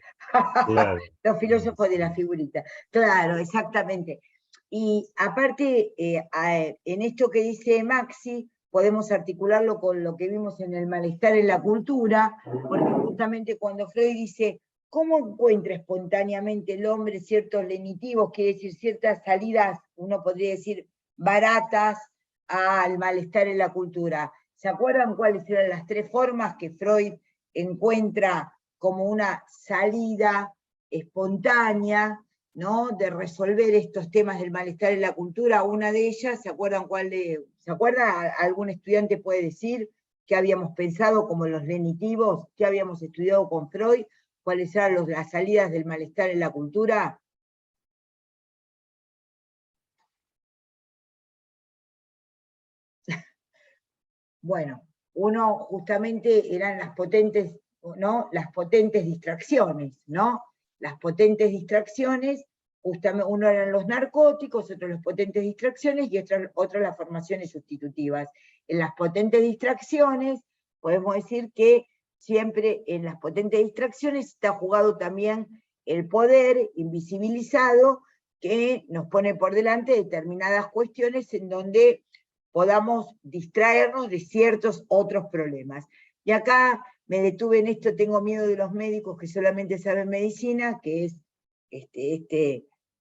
Claro.
Los filósofos de la figurita. Claro, exactamente. Y aparte, en esto que dice Maxi, podemos articularlo con lo que vimos en el malestar en la cultura, porque justamente cuando Freud dice, ¿cómo encuentra espontáneamente el hombre ciertos lenitivos, quiere decir ciertas salidas, uno podría decir, baratas al malestar en la cultura? ¿Se acuerdan cuáles eran las 3 formas que Freud encuentra como una salida espontánea, ¿no?, de resolver estos temas del malestar en la cultura? Una de ellas, ¿se acuerdan ¿se acuerda? ¿Algún estudiante puede decir qué habíamos pensado como los lenitivos, qué habíamos estudiado con Freud, cuáles eran las salidas del malestar en la cultura? Bueno, uno justamente eran las potentes, ¿no?, las potentes distracciones, ¿no? Las potentes distracciones, justamente uno eran los narcóticos, otro las potentes distracciones y otro las formaciones sustitutivas. En las potentes distracciones, podemos decir que siempre en las potentes distracciones está jugado también el poder invisibilizado que nos pone por delante determinadas cuestiones en donde podamos distraernos de ciertos otros problemas. Y acá me detuve en esto, tengo miedo de los médicos que solamente saben medicina, que es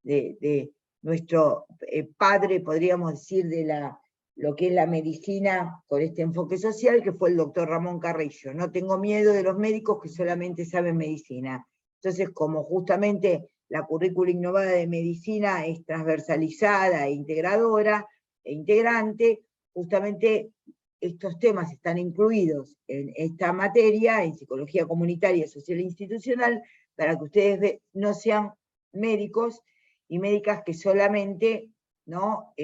de nuestro padre, podríamos decir, de lo que es la medicina con este enfoque social, que fue el doctor Ramón Carrillo. No tengo miedo de los médicos que solamente saben medicina. Entonces, como justamente la currícula innovada de medicina es transversalizada e integradora, e integrante, justamente estos temas están incluidos en esta materia, en psicología comunitaria, social e institucional, para que ustedes no sean médicos y médicas que solamente, ¿no?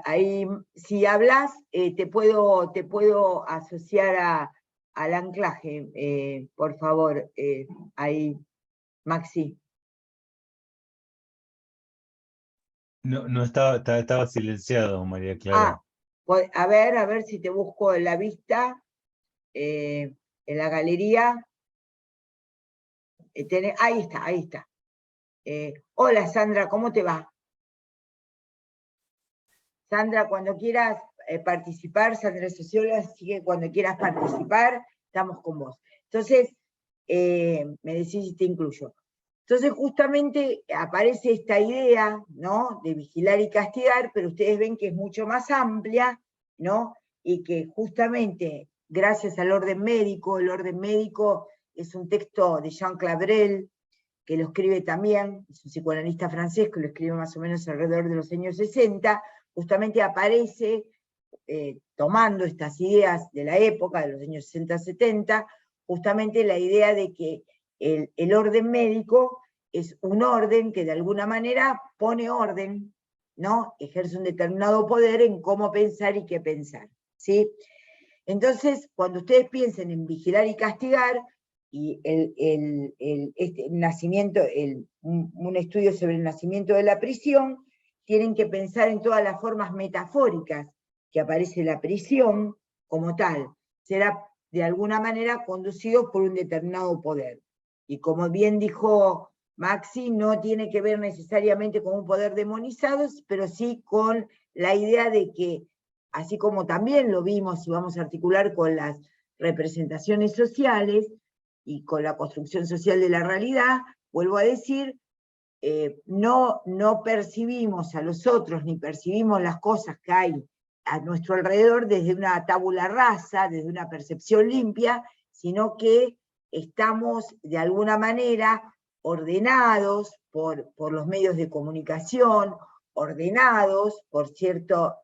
Ahí, si hablas, te puedo asociar al anclaje, por favor, ahí, Maxi.
No estaba silenciado, María Clara.
A ver si te busco en la vista, en la galería. Ahí está. Hola Sandra, ¿cómo te va? Sandra, cuando quieras participar, Sandra es socióloga, así que cuando quieras participar, estamos con vos. Entonces, me decís si te incluyo. Entonces, justamente aparece esta idea, ¿no?, de vigilar y castigar, pero ustedes ven que es mucho más amplia, ¿no?, y que justamente, gracias al orden médico, el orden médico es un texto de Jean Clavrel, que lo escribe también, es un psicoanalista francés que lo escribe más o menos alrededor de los años 60, justamente aparece tomando estas ideas de la época, de los años 60-70, justamente la idea de que el orden médico es un orden que de alguna manera pone orden, ¿no?, ejerce un determinado poder en cómo pensar y qué pensar, ¿sí? Entonces, cuando ustedes piensen en vigilar y castigar, y un estudio sobre el nacimiento de la prisión, tienen que pensar en todas las formas metafóricas que aparece la prisión como tal. Será de alguna manera conducido por un determinado poder. Y como bien dijo Maxi, no tiene que ver necesariamente con un poder demonizado, pero sí con la idea de que, así como también lo vimos y vamos a articular con las representaciones sociales y con la construcción social de la realidad, vuelvo a decir, no percibimos a los otros, ni percibimos las cosas que hay a nuestro alrededor desde una tabula rasa, desde una percepción limpia, sino que estamos de alguna manera ordenados por los medios de comunicación, ordenados por ciertas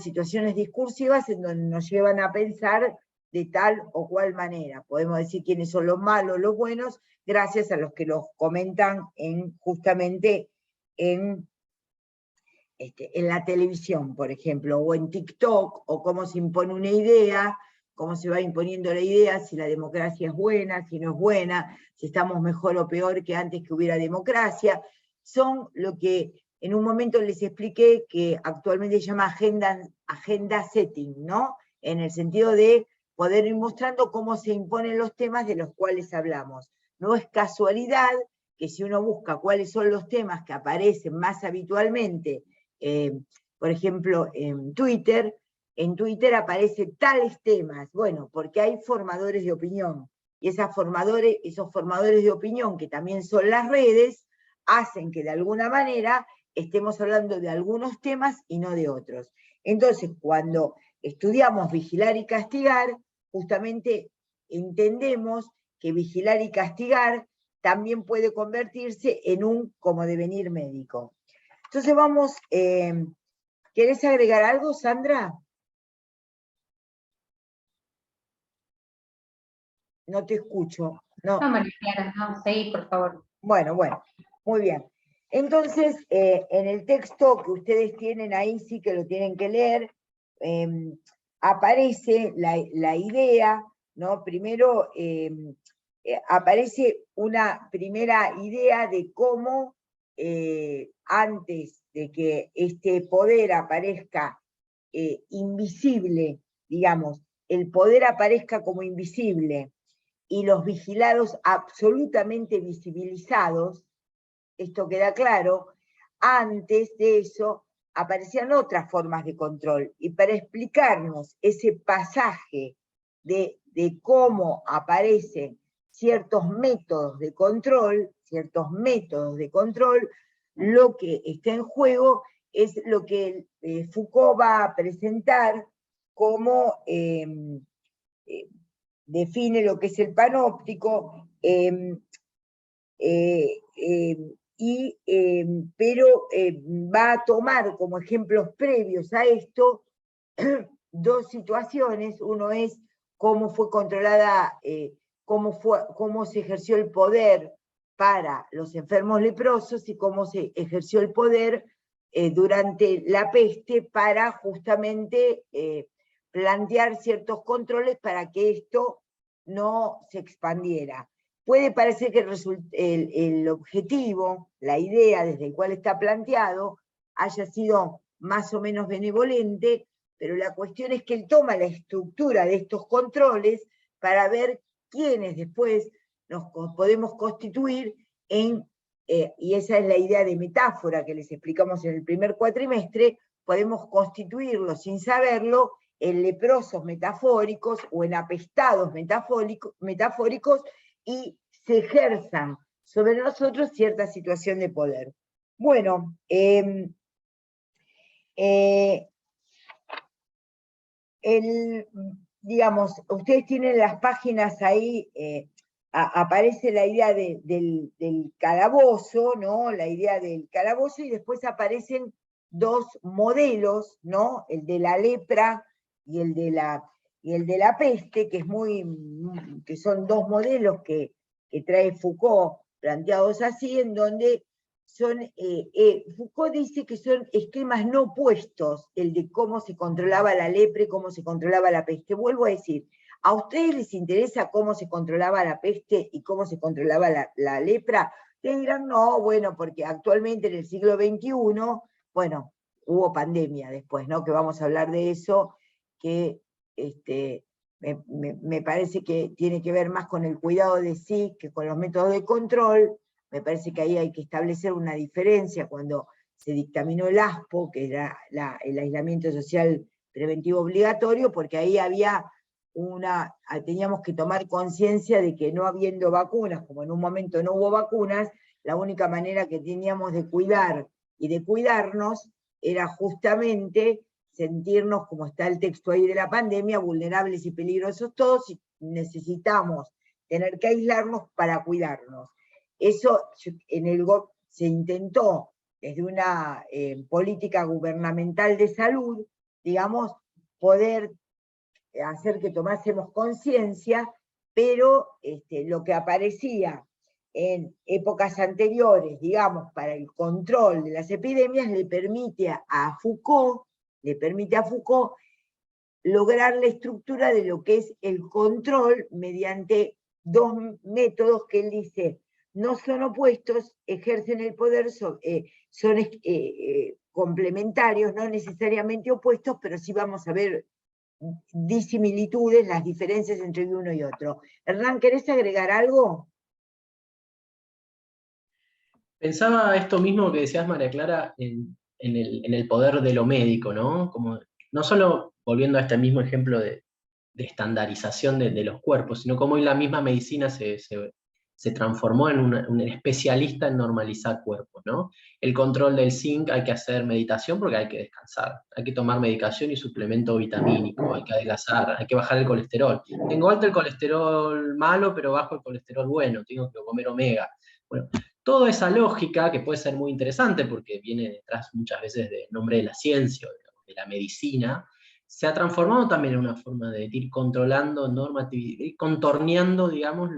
situaciones discursivas en donde nos llevan a pensar de tal o cual manera. Podemos decir quiénes son los malos, los buenos, gracias a los que los comentan justamente en la televisión, por ejemplo, o en TikTok, o cómo se impone una idea, cómo se va imponiendo la idea, si la democracia es buena, si no es buena, si estamos mejor o peor que antes que hubiera democracia. Son lo que en un momento les expliqué que actualmente se llama agenda setting, ¿no? En el sentido de poder ir mostrando cómo se imponen los temas de los cuales hablamos. No es casualidad que si uno busca cuáles son los temas que aparecen más habitualmente, por ejemplo, en Twitter aparecen tales temas, bueno, porque hay formadores de opinión, y esos formadores de opinión, que también son las redes, hacen que de alguna manera estemos hablando de algunos temas y no de otros. Entonces, cuando estudiamos vigilar y castigar, justamente entendemos que vigilar y castigar también puede convertirse en un como devenir médico. Entonces vamos, ¿querés agregar algo, Sandra? No te escucho. No,
María Clara, no, seguí, por favor.
Bueno, muy bien. Entonces, en el texto que ustedes tienen ahí, sí que lo tienen que leer, aparece la idea, ¿no? Primero aparece una primera idea de cómo antes de que este poder aparezca invisible, digamos, el poder aparezca como invisible y los vigilados absolutamente visibilizados, esto queda claro, antes de eso aparecían otras formas de control. Y para explicarnos ese pasaje de cómo aparecen ciertos métodos de control, lo que está en juego es lo que Foucault va a presentar como define lo que es el panóptico, pero va a tomar como ejemplos previos a esto dos situaciones. Uno es cómo fue controlada, cómo se ejerció el poder para los enfermos leprosos y cómo se ejerció el poder durante la peste para justamente plantear ciertos controles para que esto no se expandiera. Puede parecer que el objetivo, la idea desde el cual está planteado, haya sido más o menos benevolente, pero la cuestión es que él toma la estructura de estos controles para ver quiénes después nos podemos constituir en, y esa es la idea de metáfora que les explicamos en el primer cuatrimestre, podemos constituirlo sin saberlo en leprosos metafóricos o en apestados metafóricos y se ejerzan sobre nosotros cierta situación de poder. Bueno, digamos, ustedes tienen las páginas ahí, aparece la idea del calabozo, ¿no? La idea del calabozo, y después aparecen dos modelos, ¿no? El de la lepra y el de la peste, que son dos modelos que trae Foucault, planteados así, en donde Foucault dice que son esquemas no opuestos, el de cómo se controlaba la lepra y cómo se controlaba la peste. Vuelvo a decir, ¿a ustedes les interesa cómo se controlaba la peste y cómo se controlaba la lepra? Ustedes dirán, no, bueno, porque actualmente en el siglo XXI, bueno, hubo pandemia después, ¿no? Que vamos a hablar de eso, que me parece que tiene que ver más con el cuidado de sí que con los métodos de control. Me parece que ahí hay que establecer una diferencia cuando se dictaminó el ASPO, que era el aislamiento social preventivo obligatorio, porque ahí teníamos que tomar conciencia de que no habiendo vacunas, como en un momento no hubo vacunas, la única manera que teníamos de cuidar y de cuidarnos era justamente sentirnos, como está el texto ahí de la pandemia, vulnerables y peligrosos todos, y necesitamos tener que aislarnos para cuidarnos. Eso se intentó desde una política gubernamental de salud, digamos, poder hacer que tomásemos conciencia, pero lo que aparecía en épocas anteriores, digamos, para el control de las epidemias, le permite a Foucault lograr la estructura de lo que es el control mediante dos métodos que él dice, no son opuestos, ejercen el poder, son complementarios, no necesariamente opuestos, pero sí vamos a ver disimilitudes, las diferencias entre uno y otro. Hernán, ¿querés agregar algo?
Pensaba esto mismo que decías, María Clara, en el poder de lo médico, ¿no? Como, no solo volviendo a este mismo ejemplo de estandarización de los cuerpos, sino como hoy la misma medicina se transformó en un especialista en normalizar cuerpos, ¿no? El control del zinc, hay que hacer meditación porque hay que descansar, hay que tomar medicación y suplemento vitamínico, hay que adelgazar, hay que bajar el colesterol. Tengo alto el colesterol malo, pero bajo el colesterol bueno, tengo que comer omega. Bueno, toda esa lógica, que puede ser muy interesante porque viene detrás muchas veces del nombre de la ciencia, de la medicina, se ha transformado también en una forma de ir controlando normatividad, ir contorneando, digamos,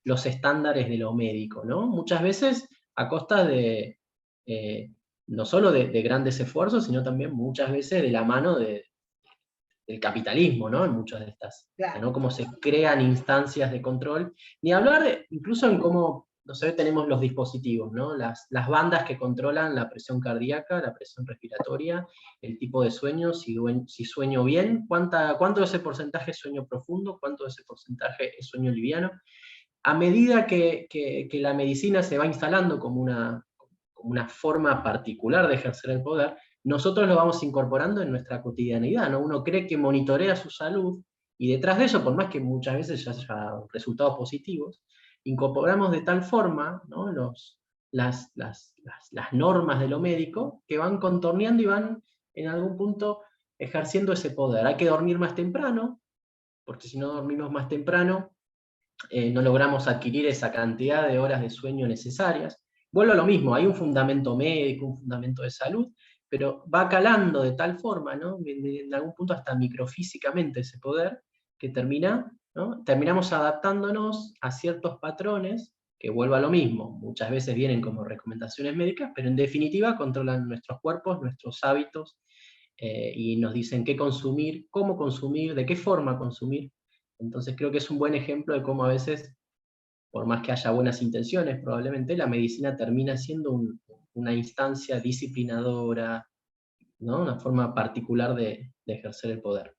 los estándares de lo médico, ¿no? Muchas veces a costa de, no solo de grandes esfuerzos, sino también muchas veces de la mano del capitalismo, ¿no? En muchas de estas,
Claro.
¿no? Cómo se crean instancias de control, ni hablar incluso en cómo, no sé, tenemos los dispositivos, ¿no? Las bandas que controlan la presión cardíaca, la presión respiratoria, el tipo de sueño, si sueño bien, cuánto de ese porcentaje es sueño profundo, cuánto de ese porcentaje es sueño liviano. A medida que la medicina se va instalando como una forma particular de ejercer el poder, nosotros lo vamos incorporando en nuestra cotidianidad, ¿no? Uno cree que monitorea su salud, y detrás de eso, por más que muchas veces ya haya resultados positivos, incorporamos de tal forma, ¿no? las normas de lo médico que van contorneando y van en algún punto ejerciendo ese poder. Hay que dormir más temprano, porque si no dormimos más temprano, no logramos adquirir esa cantidad de horas de sueño necesarias. Vuelvo a lo mismo, hay un fundamento médico, un fundamento de salud, pero va calando de tal forma, ¿no? En algún punto hasta microfísicamente ese poder, que terminamos adaptándonos a ciertos patrones, que vuelvo a lo mismo, muchas veces vienen como recomendaciones médicas, pero en definitiva controlan nuestros cuerpos, nuestros hábitos, y nos dicen qué consumir, cómo consumir, de qué forma consumir. Entonces creo que es un buen ejemplo de cómo a veces, por más que haya buenas intenciones, probablemente la medicina termina siendo una instancia disciplinadora, ¿no? Una forma particular de ejercer el poder.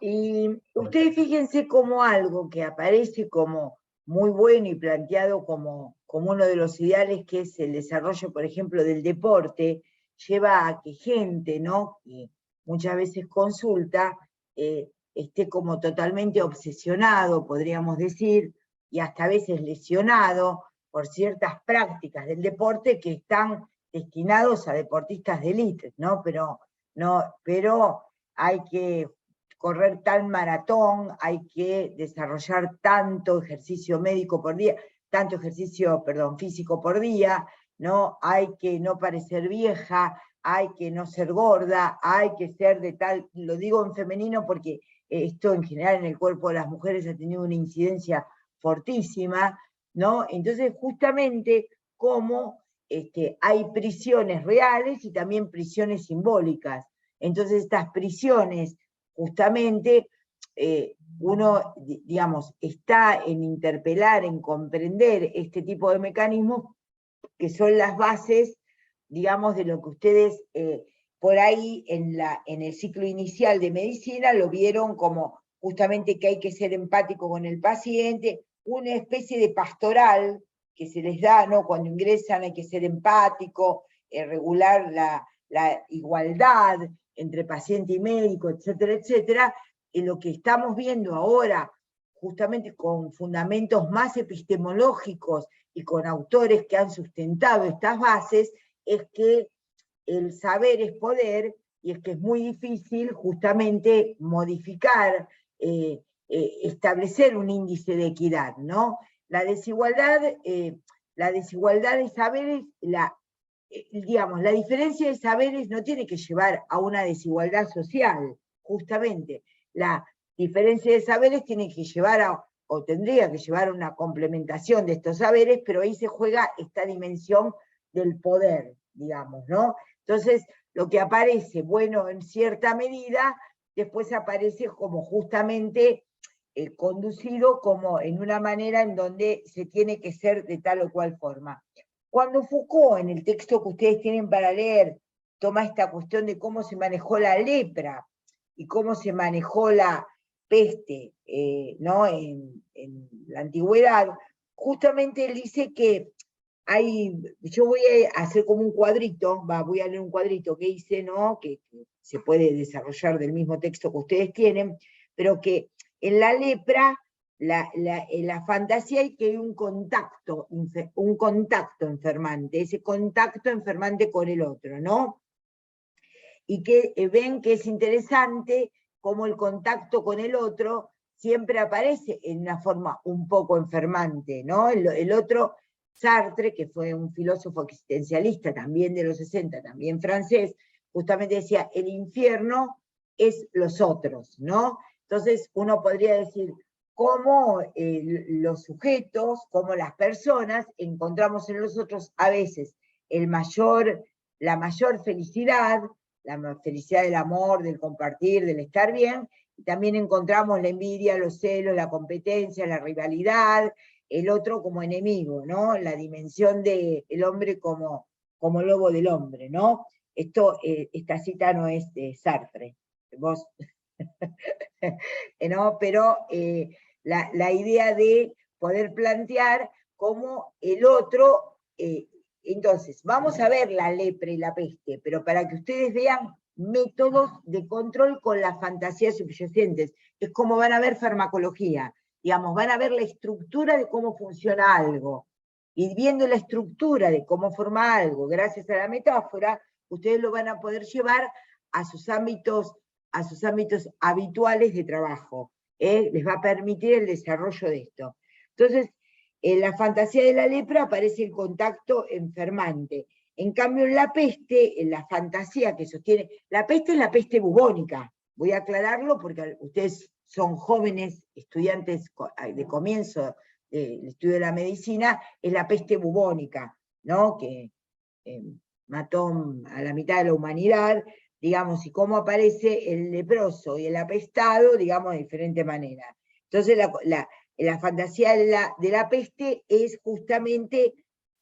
Y ustedes fíjense como algo que aparece como muy bueno y planteado como uno de los ideales, que es el desarrollo, por ejemplo, del deporte, lleva a que gente, ¿no?, y muchas veces consulta, esté como totalmente obsesionado, podríamos decir, y hasta a veces lesionado por ciertas prácticas del deporte que están destinados a deportistas de élite, ¿no? Pero hay que correr tal maratón, hay que desarrollar tanto ejercicio médico por día, tanto ejercicio, físico por día, ¿no? Hay que no parecer vieja, hay que no ser gorda, hay que ser de tal, lo digo en femenino porque esto en general en el cuerpo de las mujeres ha tenido una incidencia fortísima, ¿no? Entonces justamente como hay prisiones reales y también prisiones simbólicas. Entonces estas prisiones, justamente, uno, digamos, está en interpelar, en comprender este tipo de mecanismos que son las bases, digamos, de lo que ustedes por ahí en el ciclo inicial de medicina lo vieron como justamente que hay que ser empático con el paciente, una especie de pastoral que se les da, ¿no? Cuando ingresan hay que ser empático, regular la igualdad entre paciente y médico, etcétera, etcétera. Y lo que estamos viendo ahora, justamente con fundamentos más epistemológicos y con autores que han sustentado estas bases, es que el saber es poder, y es que es muy difícil justamente modificar establecer un índice de equidad, ¿no? La desigualdad de saberes, digamos, la diferencia de saberes no tiene que llevar a una desigualdad social, justamente. La diferencia de saberes tiene que llevar o tendría que llevar a una complementación de estos saberes, pero ahí se juega esta dimensión del poder, digamos, ¿no? Entonces, lo que aparece bueno en cierta medida, después aparece como justamente conducido como en una manera en donde se tiene que ser de tal o cual forma. Cuando Foucault, en el texto que ustedes tienen para leer, toma esta cuestión de cómo se manejó la lepra y cómo se manejó la peste, ¿no? en la antigüedad, justamente él dice que yo voy a hacer como un cuadrito, voy a leer un cuadrito que hice, ¿no? Que se puede desarrollar del mismo texto que ustedes tienen, pero que en la lepra, en la fantasía hay que hay un contacto enfermante, ese contacto enfermante con el otro, ¿no? Y que ven que es interesante cómo el contacto con el otro siempre aparece en una forma un poco enfermante, ¿no? El otro, Sartre, que fue un filósofo existencialista también de los 60, también francés, justamente decía, el infierno es los otros, ¿no? Entonces uno podría decir, cómo los sujetos, cómo las personas, encontramos en los otros a veces la mayor felicidad, la felicidad del amor, del compartir, del estar bien, y también encontramos la envidia, los celos, la competencia, la rivalidad, el otro como enemigo, ¿no? La dimensión del hombre como lobo del hombre, ¿no? Esta cita no es de Sartre, vos, ¿no? Pero la idea de poder plantear cómo el otro, entonces, vamos a ver la lepra y la peste, pero para que ustedes vean métodos de control con las fantasías subyacentes, es como van a ver farmacología, digamos, van a ver la estructura de cómo funciona algo, y viendo la estructura de cómo forma algo, gracias a la metáfora, ustedes lo van a poder llevar a sus ámbitos habituales de trabajo, les va a permitir el desarrollo de esto. Entonces, en la fantasía de la lepra aparece el contacto enfermante. En cambio, en la peste, en la fantasía que sostiene, la peste es la peste bubónica. Voy a aclararlo porque ustedes son jóvenes estudiantes de comienzo del estudio de la medicina, es la peste bubónica, ¿no? Que mató a la mitad de la humanidad, digamos, y cómo aparece el leproso y el apestado, digamos, de diferente manera. Entonces, la fantasía de la peste es justamente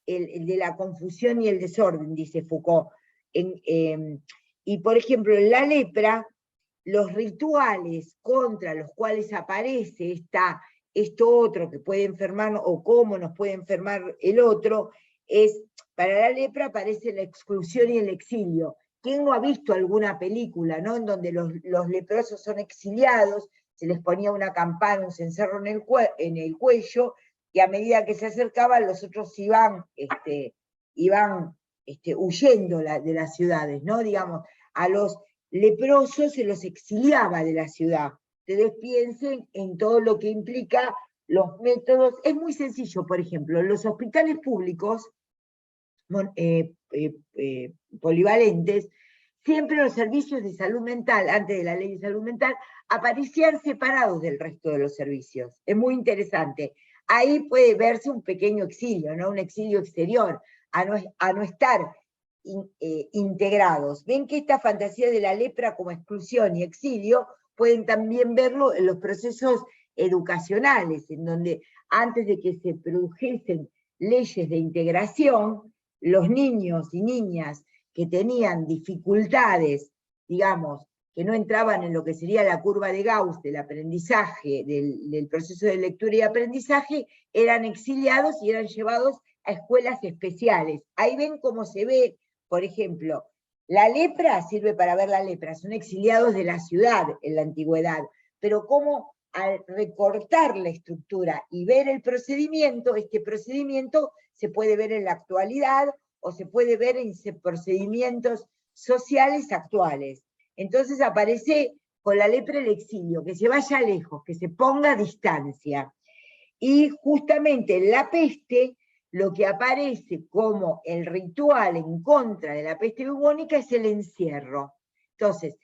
el de la confusión y el desorden, dice Foucault. Y, por ejemplo, en la lepra, los rituales contra los cuales aparece esto otro que puede enfermarnos, o cómo nos puede enfermar el otro, para la lepra aparece la exclusión y el exilio. ¿Quién no ha visto alguna película, ¿no? En donde los leprosos son exiliados, se les ponía una campana, un cencerro en el cuello, y a medida que se acercaban, los otros iban huyendo de las ciudades, ¿no? Digamos, a los leprosos se los exiliaba de la ciudad. Ustedes piensen en todo lo que implica los métodos. Es muy sencillo, por ejemplo, en los hospitales públicos polivalentes, siempre los servicios de salud mental, antes de la ley de salud mental, aparecían separados del resto de los servicios. Es muy interesante. Ahí puede verse un pequeño exilio, ¿no? Un exilio exterior, a no estar integrados. Ven que esta fantasía de la lepra como exclusión y exilio pueden también verlo en los procesos educacionales, en donde antes de que se produjesen leyes de integración, los niños y niñas que tenían dificultades, digamos, que no entraban en lo que sería la curva de Gauss del aprendizaje, del proceso de lectura y aprendizaje, eran exiliados y eran llevados a escuelas especiales. Ahí ven cómo se ve, por ejemplo, la lepra sirve para ver la lepra, son exiliados de la ciudad en la antigüedad, pero cómo al recortar la estructura y ver el procedimiento, este procedimiento se puede ver en la actualidad o se puede ver en procedimientos sociales actuales. Entonces aparece con la lepra el exilio, que se vaya lejos, que se ponga a distancia. Y justamente en la peste, lo que aparece como el ritual en contra de la peste bubónica es el encierro. Entonces,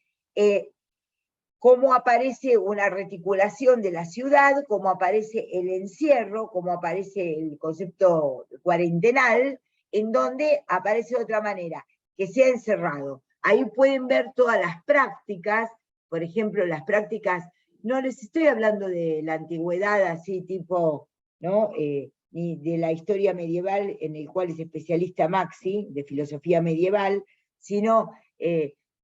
cómo aparece una reticulación de la ciudad, cómo aparece el encierro, cómo aparece el concepto cuarentenal, en donde aparece de otra manera, que sea encerrado. Ahí pueden ver todas las prácticas, por ejemplo, las prácticas, no les estoy hablando de la antigüedad así tipo, ¿no? Ni de la historia medieval, en el cual es especialista Maxi, de filosofía medieval, sino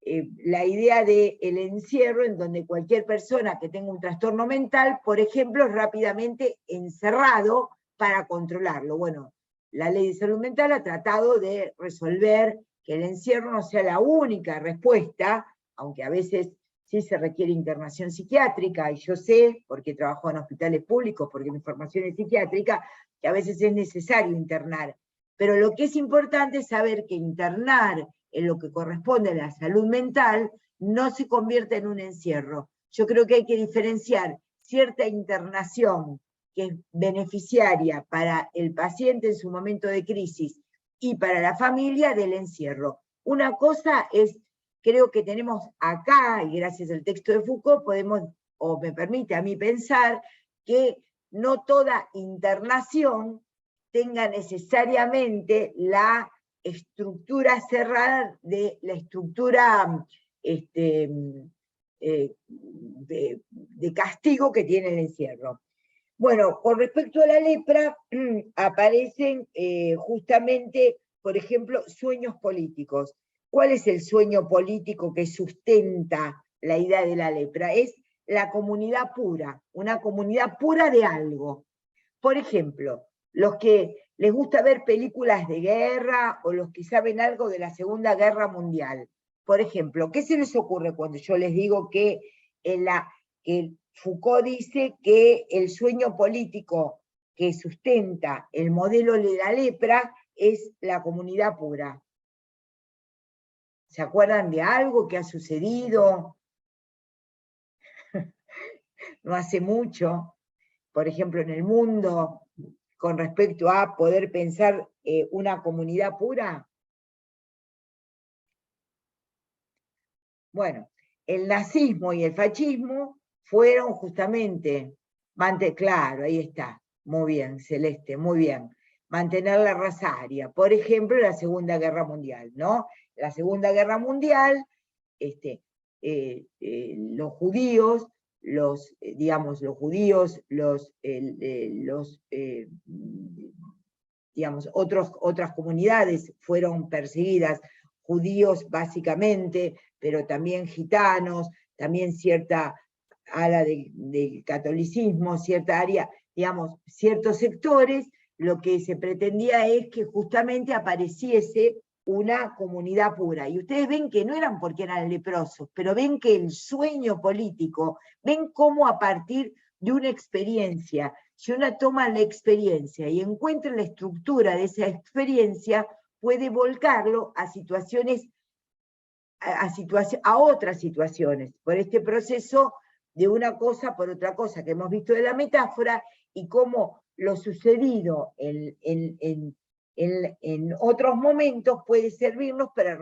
la idea del encierro, en donde cualquier persona que tenga un trastorno mental, por ejemplo, es rápidamente encerrado para controlarlo. Bueno, la ley de salud mental ha tratado de resolver que el encierro no sea la única respuesta, aunque a veces sí se requiere internación psiquiátrica, y yo sé, porque trabajo en hospitales públicos, porque mi formación es psiquiátrica, que a veces es necesario internar. Pero lo que es importante es saber que internar en lo que corresponde a la salud mental no se convierte en un encierro. Yo creo que hay que diferenciar cierta internación que es beneficiaria para el paciente en su momento de crisis y para la familia del encierro. Una cosa es, creo que tenemos acá, y gracias al texto de Foucault, podemos, o me permite a mí pensar, que no toda internación tenga necesariamente la estructura cerrada de la estructura de castigo que tiene el encierro. Bueno, con respecto a la lepra, aparecen justamente, por ejemplo, sueños políticos. ¿Cuál es el sueño político que sustenta la idea de la lepra? Es la comunidad pura, una comunidad pura de algo. Por ejemplo, los que les gusta ver películas de guerra o los que saben algo de la Segunda Guerra Mundial. Por ejemplo, ¿qué se les ocurre cuando yo les digo que Foucault dice que el sueño político que sustenta el modelo de la lepra es la comunidad pura? ¿Se acuerdan de algo que ha sucedido no hace mucho, por ejemplo, en el mundo, con respecto a poder pensar una comunidad pura? Bueno, el nazismo y el fascismo fueron justamente, claro, ahí está, muy bien, Celeste, muy bien, mantener la raza aria. Por ejemplo, la Segunda Guerra Mundial, ¿no? La Segunda Guerra Mundial, los judíos, los judíos, otras comunidades fueron perseguidas, judíos básicamente, pero también gitanos, también cierta ala del catolicismo, cierta área, ciertos sectores, lo que se pretendía es que justamente apareciese una comunidad pura. Y ustedes ven que no eran porque eran leprosos, pero ven que el sueño político, ven cómo a partir de una experiencia, si uno toma la experiencia y encuentra la estructura de esa experiencia, puede volcarlo a situaciones, a otras situaciones, por este proceso de una cosa por otra cosa que hemos visto de la metáfora, y cómo lo sucedido en otros momentos puede servirnos para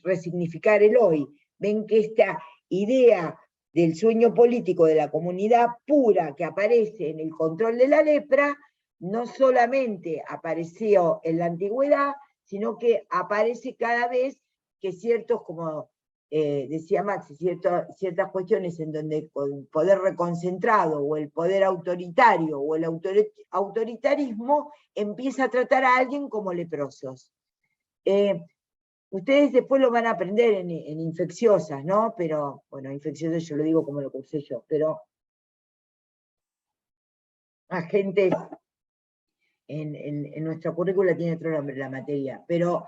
resignificar el hoy. Ven que esta idea del sueño político de la comunidad pura que aparece en el control de la lepra, no solamente apareció en la antigüedad, sino que aparece cada vez que ciertos, como decía Maxi, ciertas cuestiones en donde el poder reconcentrado o el poder autoritario o el autoritarismo empieza a tratar a alguien como leprosos. Ustedes después lo van a aprender en infecciosas, ¿no? Pero, bueno, infecciosas yo lo digo como lo cursé yo, pero agentes en nuestra currícula tiene otro nombre la materia, pero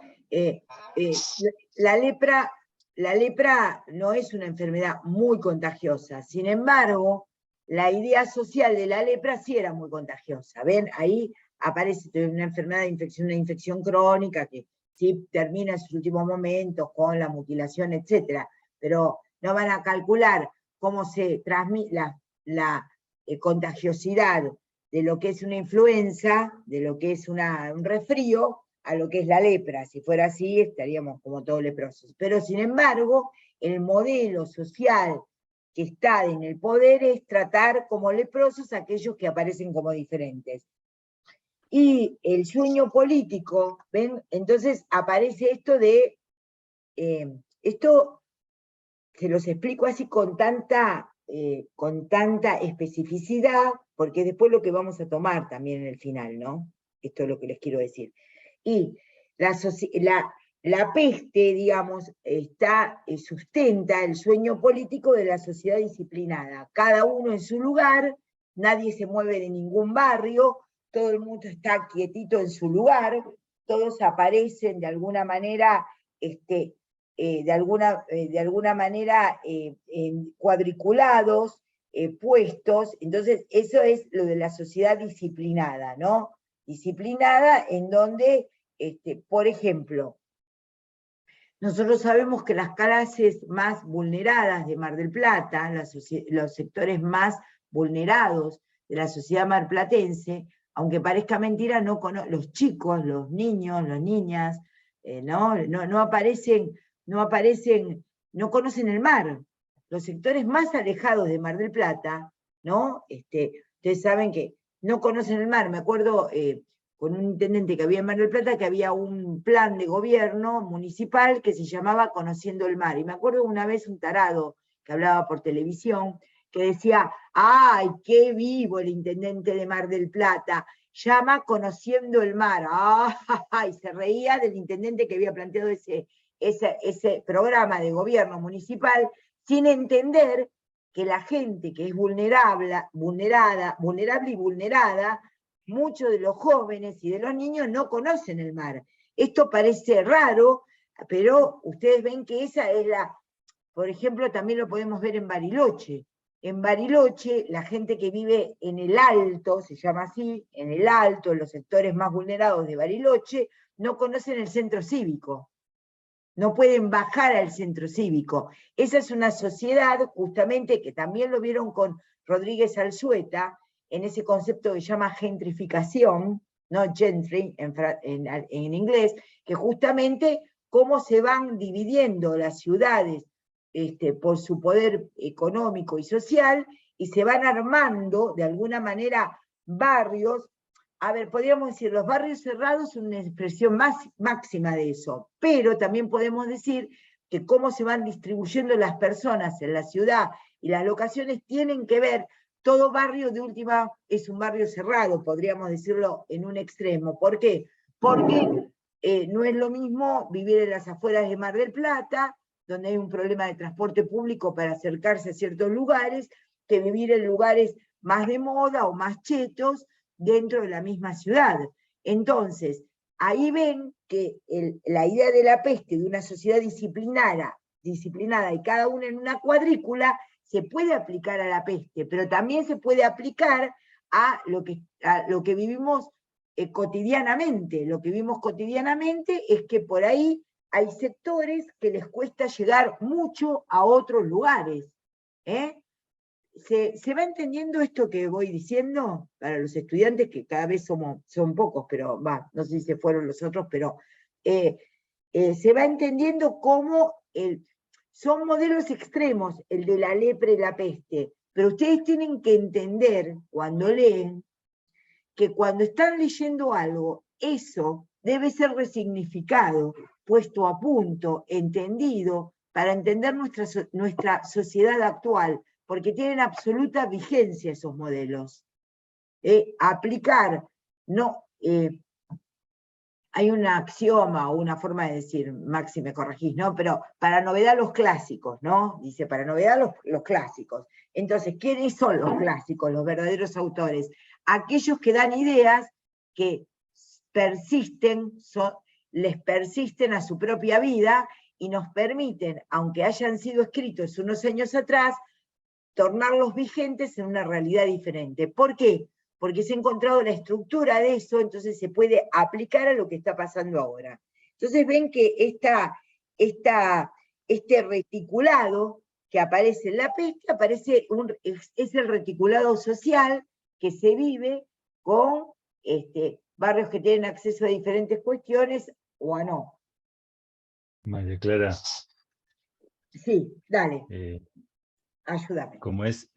la lepra no es una enfermedad muy contagiosa. Sin embargo, la idea social de la lepra sí era muy contagiosa. ¿Ven? Ahí aparece una enfermedad de infección, una infección crónica que sí termina en sus últimos momentos con la mutilación, etc. Pero no van a calcular cómo se transmite la contagiosidad de lo que es una influenza, de lo que es un resfrío, a lo que es la lepra. Si fuera así, estaríamos como todos leprosos. Pero sin embargo, el modelo social que está en el poder es tratar como leprosos a aquellos que aparecen como diferentes. Y el sueño político, ¿ven? Entonces aparece esto de, esto se los explico así con tanta especificidad, porque es después lo que vamos a tomar también en el final, ¿no? Esto es lo que les quiero decir. Y la peste, digamos, sustenta el sueño político de la sociedad disciplinada. Cada uno en su lugar, nadie se mueve de ningún barrio, todo el mundo está quietito en su lugar, todos aparecen de alguna manera, cuadriculados, puestos. Entonces eso es lo de la sociedad disciplinada, ¿no? Disciplinada en donde, por ejemplo, nosotros sabemos que las clases más vulneradas de Mar del Plata, los sectores más vulnerados de la sociedad marplatense, aunque parezca mentira, los chicos, los niños, las niñas, no aparecen, no conocen el mar. Los sectores más alejados de Mar del Plata, ¿no? Ustedes saben que no conocen el mar. Me acuerdo con un intendente que había en Mar del Plata, que había un plan de gobierno municipal que se llamaba Conociendo el Mar. Y me acuerdo una vez un tarado que hablaba por televisión, que decía, ¡ay, qué vivo el intendente de Mar del Plata! Llama Conociendo el Mar. ¡Ay! Se reía del intendente que había planteado ese programa de gobierno municipal, sin entender que la gente que es vulnerable y vulnerada, muchos de los jóvenes y de los niños no conocen el mar. Esto parece raro, pero ustedes ven que esa es por ejemplo, también lo podemos ver en Bariloche. En Bariloche, la gente que vive en el Alto, se llama así, en el Alto, en los sectores más vulnerados de Bariloche, no conocen el centro cívico. No pueden bajar al centro cívico. Esa es una sociedad, justamente, que también lo vieron con Rodríguez Alzueta, en ese concepto que se llama gentrificación, ¿no? Gentry en inglés, que justamente cómo se van dividiendo las ciudades por su poder económico y social, y se van armando, de alguna manera, barrios. A ver, podríamos decir, los barrios cerrados son una expresión máxima de eso, pero también podemos decir que cómo se van distribuyendo las personas en la ciudad y las locaciones tienen que ver. Todo barrio de última es un barrio cerrado, podríamos decirlo en un extremo. ¿Por qué? Porque no es lo mismo vivir en las afueras de Mar del Plata, donde hay un problema de transporte público para acercarse a ciertos lugares, que vivir en lugares más de moda o más chetos dentro de la misma ciudad. Entonces, ahí ven que la idea de la peste, de una sociedad disciplinada y cada una en una cuadrícula, se puede aplicar a la peste, pero también se puede aplicar a lo que vivimos cotidianamente. Lo que vivimos cotidianamente es que por ahí hay sectores que les cuesta llegar mucho a otros lugares. ¿Se va entendiendo esto que voy diciendo? Para los estudiantes, que cada vez son pocos, pero no sé si se fueron los otros, pero se va entendiendo cómo son modelos extremos, el de la lepra y la peste, pero ustedes tienen que entender, cuando leen, que cuando están leyendo algo, eso debe ser resignificado, puesto a punto, entendido, para entender nuestra sociedad actual, porque tienen absoluta vigencia esos modelos. Aplicar, hay un axioma o una forma de decir, Maxi me corregís, ¿no? Pero para novedad los clásicos, ¿no? Dice, para novedad los clásicos. Entonces, ¿quiénes son los clásicos, los verdaderos autores? Aquellos que dan ideas que les persisten a su propia vida y nos permiten, aunque hayan sido escritos unos años atrás, tornarlos vigentes en una realidad diferente. ¿Por qué? Porque se ha encontrado la estructura de eso, entonces se puede aplicar a lo que está pasando ahora. Entonces ven que este reticulado que aparece en la peste, aparece es el reticulado social que se vive con barrios que tienen acceso a diferentes cuestiones o a no.
María Clara,
Sí, dale, ayúdame.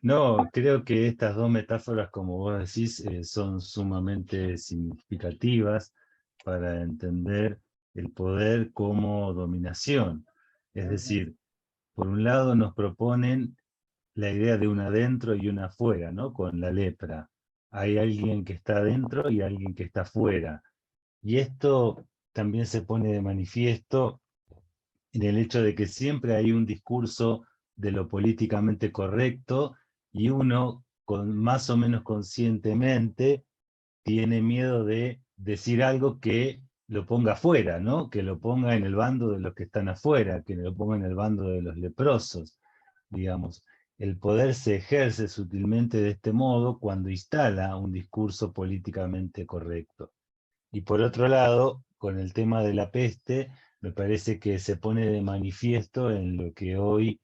no, creo que estas dos metáforas, como vos decís, son sumamente significativas para entender el poder como dominación. Es decir, por un lado nos proponen la idea de una adentro y una afuera, ¿no? Con la lepra. Hay alguien que está adentro y alguien que está afuera. Y esto también se pone de manifiesto en el hecho de que siempre hay un discurso de lo políticamente correcto y uno, más o menos conscientemente, tiene miedo de decir algo que lo ponga afuera, ¿no? Que lo ponga en el bando de los que están afuera, que lo ponga en el bando de los leprosos, digamos. El poder se ejerce sutilmente de este modo cuando instala un discurso políticamente correcto. Y por otro lado, con el tema de la peste, me parece que se pone de manifiesto en lo que hoy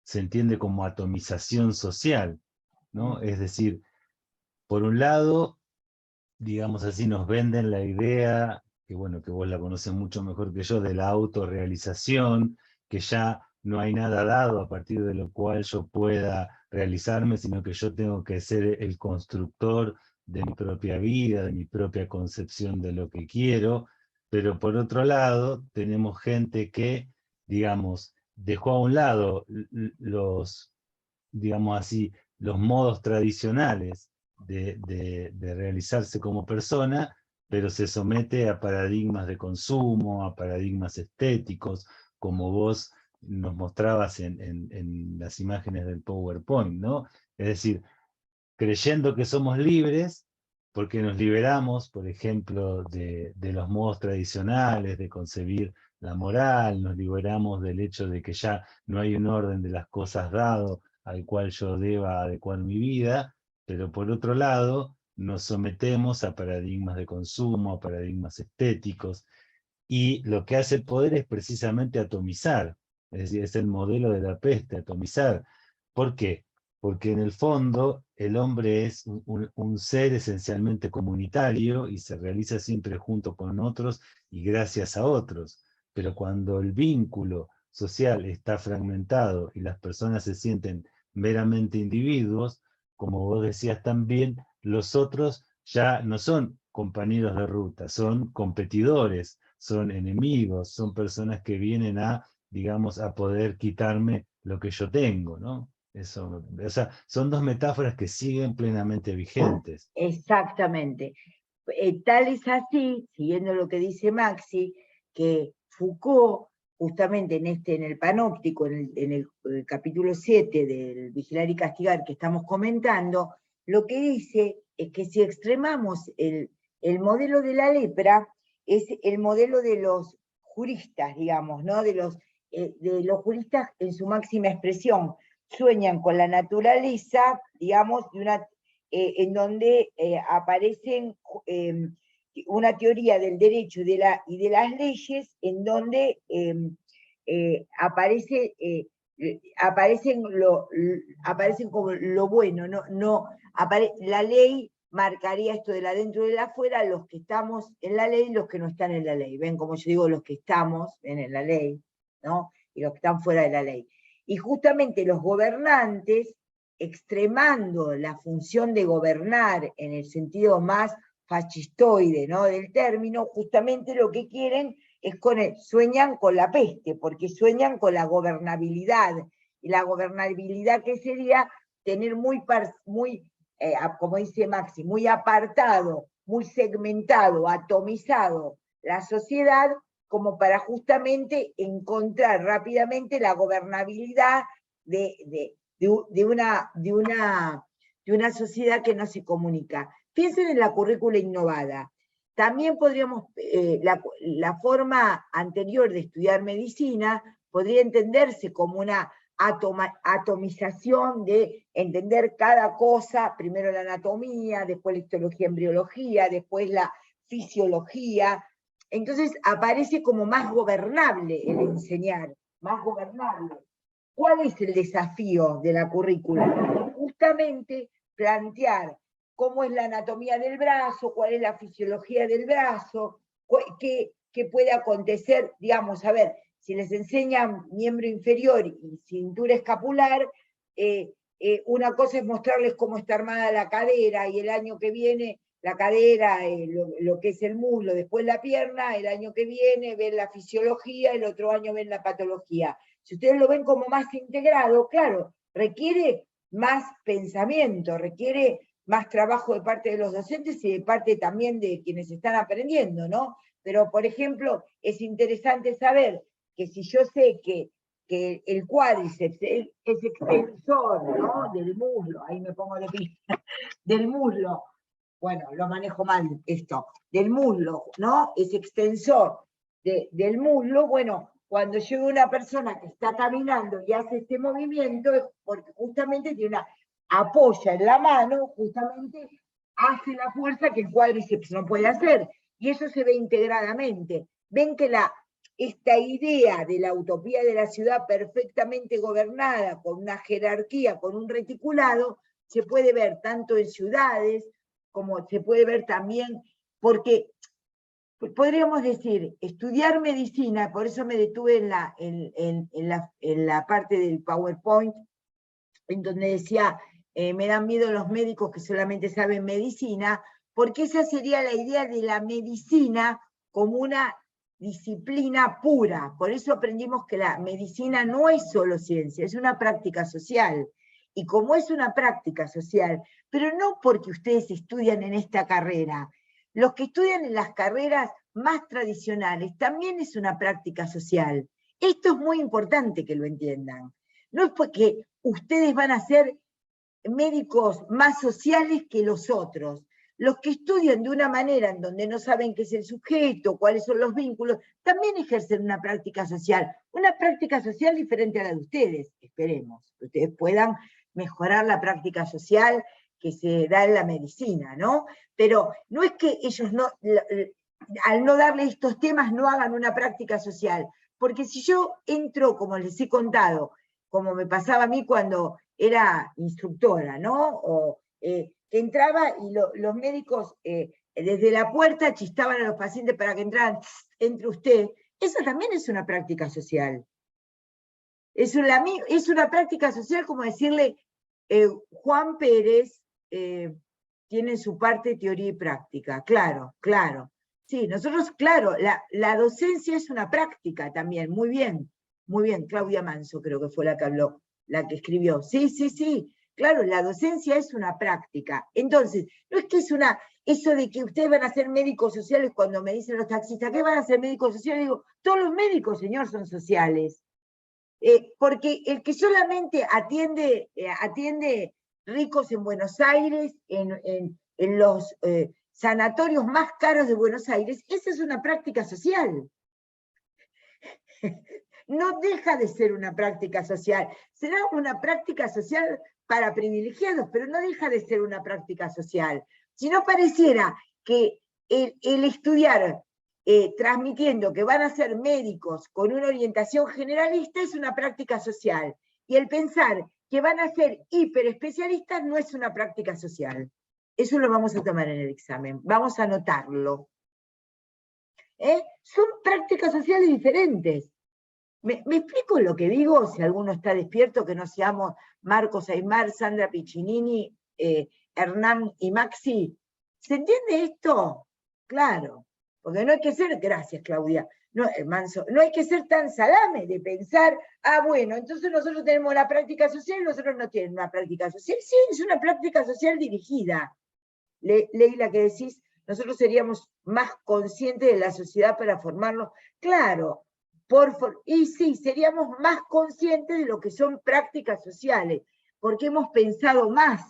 se entiende como atomización social, ¿no? Es decir, por un lado, digamos así, nos venden la idea, que bueno, que vos la conocés mucho mejor que yo, de la autorrealización, que ya no hay nada dado a partir de lo cual yo pueda realizarme, sino que yo tengo que ser el constructor de mi propia vida, de mi propia concepción de lo que quiero, pero por otro lado tenemos gente que, digamos, dejó a un lado los, digamos así, los modos tradicionales de realizarse como persona, pero se somete a paradigmas de consumo, a paradigmas estéticos, como vos nos mostrabas en las imágenes del PowerPoint, ¿no? Es decir, creyendo que somos libres, porque nos liberamos, por ejemplo, de los modos tradicionales de concebir la moral, nos liberamos del hecho de que ya no hay un orden de las cosas dado al cual yo deba adecuar mi vida, pero por otro lado nos sometemos a paradigmas de consumo, a paradigmas estéticos, y lo que hace el poder es precisamente atomizar, es decir, es el modelo de la peste, atomizar. ¿Por qué? Porque en el fondo el hombre es un ser esencialmente comunitario y se realiza siempre junto con otros y gracias a otros. Pero cuando el vínculo social está fragmentado y las personas se sienten meramente individuos, como vos decías también, los otros ya no son compañeros de ruta, son competidores, son enemigos, son personas que vienen a, digamos, a poder quitarme lo que yo tengo, ¿no? Eso, o sea, son dos metáforas que siguen plenamente vigentes.
Exactamente. Tal es así, siguiendo lo que dice Maxi, que Foucault, justamente en el panóptico, en el capítulo 7 del Vigilar y Castigar que estamos comentando, lo que dice es que si extremamos el modelo de la lepra, es el modelo de los juristas, digamos, ¿no? De los juristas en su máxima expresión, sueñan con la naturaleza, digamos, en donde aparecen una teoría del derecho y de las leyes, en donde aparecen como lo bueno, la ley marcaría esto del adentro y del afuera, los que estamos en la ley y los que no están en la ley. Ven, como yo digo, los que estamos en la ley, ¿no? Y los que están fuera de la ley. Y justamente los gobernantes, extremando la función de gobernar en el sentido más fascistoide, ¿no?, del término, justamente lo que quieren es sueñan con la peste, porque sueñan con la gobernabilidad, y la gobernabilidad que sería tener como dice Maxi, muy apartado, muy segmentado, atomizado la sociedad, como para justamente encontrar rápidamente la gobernabilidad de una sociedad que no se comunica. Piensen en la currícula innovada. También podríamos, la forma anterior de estudiar medicina podría entenderse como una atomización de entender cada cosa, primero la anatomía, después la histología, embriología, después la fisiología. Entonces aparece como más gobernable el enseñar, más gobernable. ¿cuál es el desafío de la currícula? Justamente plantear cómo es la anatomía del brazo, cuál es la fisiología del brazo, qué puede acontecer, digamos, a ver, si les enseñan miembro inferior y cintura escapular, una cosa es mostrarles cómo está armada la cadera, y el año que viene la cadera, lo que es el muslo, después la pierna, el año que viene ven la fisiología, el otro año ven la patología. Si ustedes lo ven como más integrado, claro, requiere más pensamiento, requiere más trabajo de parte de los docentes y de parte también de quienes están aprendiendo, ¿no? Pero, por ejemplo, es interesante saber que si yo sé que el cuádriceps es extensor, ¿no?, del muslo, ahí me pongo de pie, del muslo, bueno, lo manejo mal esto, del muslo, ¿no? Es extensor del muslo, bueno, cuando yo veo una persona que está caminando y hace este movimiento, es porque justamente tiene apoya en la mano, justamente hace la fuerza que el cuádriceps no puede hacer, y eso se ve integradamente. Ven que esta idea de la utopía de la ciudad perfectamente gobernada, con una jerarquía, con un reticulado, se puede ver tanto en ciudades, como se puede ver también, porque podríamos decir, estudiar medicina, por eso me detuve en la parte del PowerPoint, en donde decía, me dan miedo los médicos que solamente saben medicina, porque esa sería la idea de la medicina como una disciplina pura. Por eso aprendimos que la medicina no es solo ciencia, es una práctica social. Y como es una práctica social, pero no porque ustedes estudian en esta carrera, los que estudian en las carreras más tradicionales también es una práctica social. Esto es muy importante que lo entiendan. No es porque ustedes van a ser médicos más sociales que los otros. Los que estudian de una manera en donde no saben qué es el sujeto, cuáles son los vínculos, también ejercen una práctica social diferente a la de ustedes, esperemos, que ustedes puedan mejorar la práctica social que se da en la medicina, ¿no? Pero no es que ellos al no darle estos temas no hagan una práctica social, porque si yo entro, como les he contado, como me pasaba a mí cuando era instructora, ¿no? O que entraba y los médicos desde la puerta chistaban a los pacientes para que entraran, entre usted, eso también es una práctica social. Es una práctica social como decirle, Juan Pérez tiene su parte teoría y práctica, claro, claro. Sí, nosotros, claro, la docencia es una práctica también, muy bien, Claudia Manso creo que fue la que habló, la que escribió, sí, claro, la docencia es una práctica. Entonces, no es que eso de que ustedes van a ser médicos sociales, cuando me dicen los taxistas, ¿qué van a ser médicos sociales? Digo, todos los médicos, señor, son sociales. Porque el que solamente atiende ricos en Buenos Aires, en los sanatorios más caros de Buenos Aires, esa es una práctica social. No deja de ser una práctica social. Será una práctica social para privilegiados, pero no deja de ser una práctica social. Si no pareciera que el estudiar transmitiendo que van a ser médicos con una orientación generalista es una práctica social. Y el pensar que van a ser hiperespecialistas no es una práctica social. Eso lo vamos a tomar en el examen. Vamos a anotarlo. Son prácticas sociales diferentes. ¿Me explico lo que digo? Si alguno está despierto, que no seamos Marcos Aymar, Sandra Piccinini, Hernán y Maxi. ¿Se entiende esto? Claro. Porque no hay que ser, gracias Claudia, Manso, no hay que ser tan salame de pensar, bueno, entonces nosotros tenemos la práctica social y nosotros no tienen una práctica social. Sí, es una práctica social dirigida. Leí la que decís, nosotros seríamos más conscientes de la sociedad para formarnos. Claro, y sí, seríamos más conscientes de lo que son prácticas sociales, porque hemos pensado más,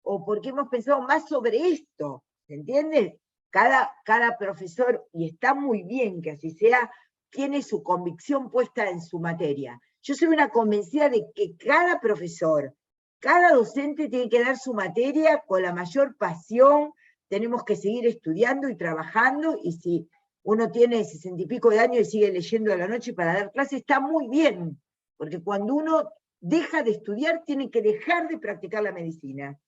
o porque hemos pensado más sobre esto, ¿se entiende? Cada profesor, y está muy bien que así sea, tiene su convicción puesta en su materia. Yo soy una convencida de que cada profesor, cada docente tiene que dar su materia con la mayor pasión, tenemos que seguir estudiando y trabajando, y si uno tiene 60 y pico de años y sigue leyendo a la noche para dar clases, está muy bien, porque cuando uno deja de estudiar, tiene que dejar de practicar la medicina.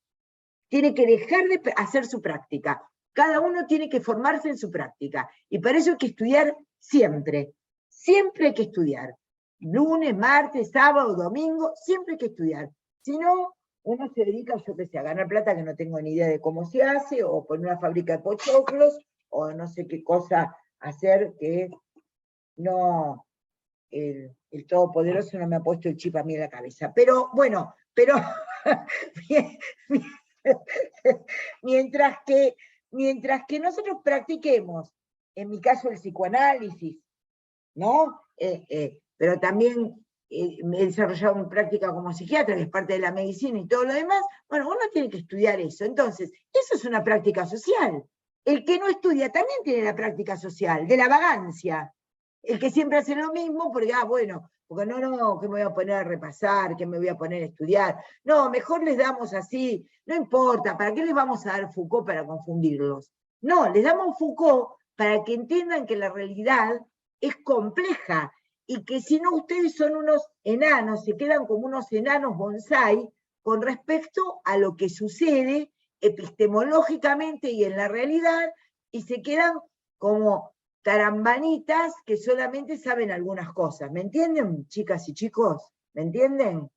Tiene que dejar de hacer su práctica. Cada uno tiene que formarse en su práctica. Y para eso hay que estudiar siempre. Siempre hay que estudiar. Lunes, martes, sábado, domingo, siempre hay que estudiar. Si no, uno se dedica, yo qué sé, a ganar plata que no tengo ni idea de cómo se hace, o poner una fábrica de pochoclos, o no sé qué cosa hacer que no, el Todopoderoso no me ha puesto el chip a mí en la cabeza. Pero bueno, pero mientras que nosotros practiquemos, en mi caso el psicoanálisis, ¿no? Pero también he desarrollado una práctica como psiquiatra, que es parte de la medicina y todo lo demás. Bueno, uno tiene que estudiar eso. Entonces, eso es una práctica social. El que no estudia también tiene la práctica social, de la vagancia. El que siempre hace lo mismo, porque, bueno, porque no, que me voy a poner a repasar, que me voy a poner a estudiar. No, mejor les damos así, no importa, ¿para qué les vamos a dar Foucault para confundirlos? No, les damos Foucault para que entiendan que la realidad es compleja, y que si no ustedes son unos enanos, se quedan como unos enanos bonsái con respecto a lo que sucede epistemológicamente y en la realidad, y se quedan como tarambanitas que solamente saben algunas cosas. ¿Me entienden, chicas y chicos? ¿Me entienden?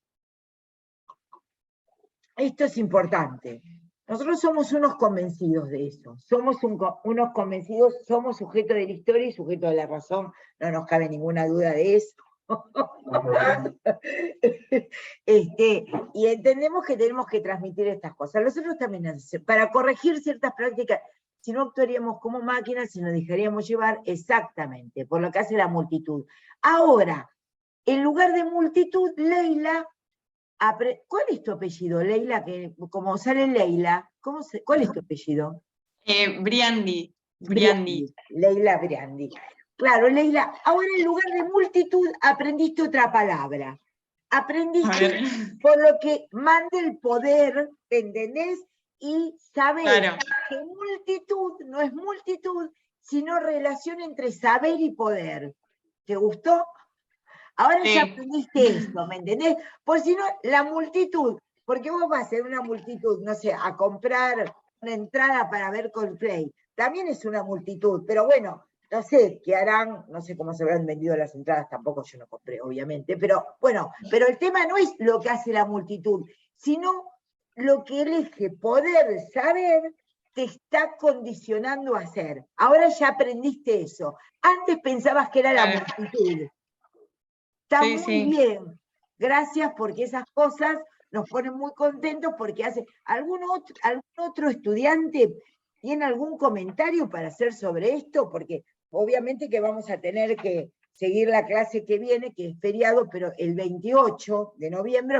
Esto es importante. Nosotros somos unos convencidos de eso. Somos unos convencidos, somos sujetos de la historia y sujetos de la razón. No nos cabe ninguna duda de eso. Y entendemos que tenemos que transmitir estas cosas. Nosotros también, para corregir ciertas prácticas, si no actuaríamos como máquinas, si nos dejaríamos llevar exactamente por lo que hace la multitud. Ahora, en lugar de multitud, Leila, ¿cuál es tu apellido, Leila? Que como sale Leila, ¿cuál es tu apellido?
Briandi.
Leila Briandi. Claro, Leila, ahora en lugar de multitud aprendiste otra palabra. Aprendiste por lo que manda el poder, ¿entendés? Y sabés que multitud no es multitud, sino relación entre saber y poder. ¿Te gustó? Ahora ya aprendiste esto, ¿me entendés? Por si no, la multitud, porque vos vas a hacer una multitud, no sé, a comprar una entrada para ver Coldplay, también es una multitud, pero bueno, no sé qué harán, no sé cómo se habrán vendido las entradas, tampoco yo no compré, obviamente, pero bueno, pero el tema no es lo que hace la multitud, sino lo que elige poder saber te está condicionando a hacer. Ahora ya aprendiste eso. Antes pensabas que era la multitud. Está muy bien. Gracias, porque esas cosas nos ponen muy contentos, porque hace. ¿Algún otro estudiante tiene algún comentario para hacer sobre esto? Porque obviamente que vamos a tener que seguir la clase que viene, que es feriado, pero el 28 de noviembre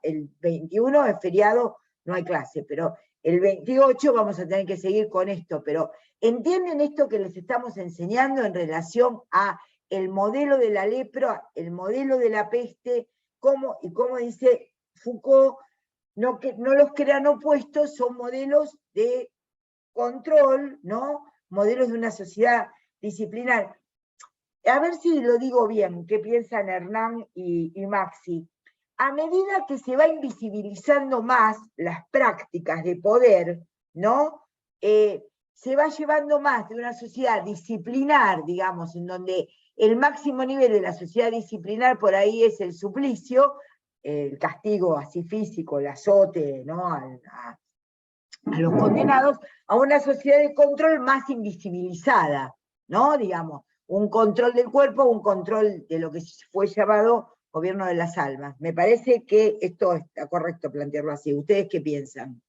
el 21 es feriado, no hay clase, pero el 28 vamos a tener que seguir con esto. Pero ¿entienden esto que les estamos enseñando en relación a el modelo de la lepra, el modelo de la peste, como dice Foucault, no los crean opuestos, son modelos de control, ¿no? Modelos de una sociedad disciplinar. A ver si lo digo bien, qué piensan Hernán y Maxi. A medida que se va invisibilizando más las prácticas de poder, ¿no? Se va llevando más de una sociedad disciplinar, digamos, en donde el máximo nivel de la sociedad disciplinar por ahí es el suplicio, el castigo así físico, el azote, ¿no? a los condenados, a una sociedad de control más invisibilizada, ¿no? Digamos, un control del cuerpo, un control de lo que fue llamado gobierno de las almas. Me parece que esto está correcto plantearlo así. ¿Ustedes qué piensan?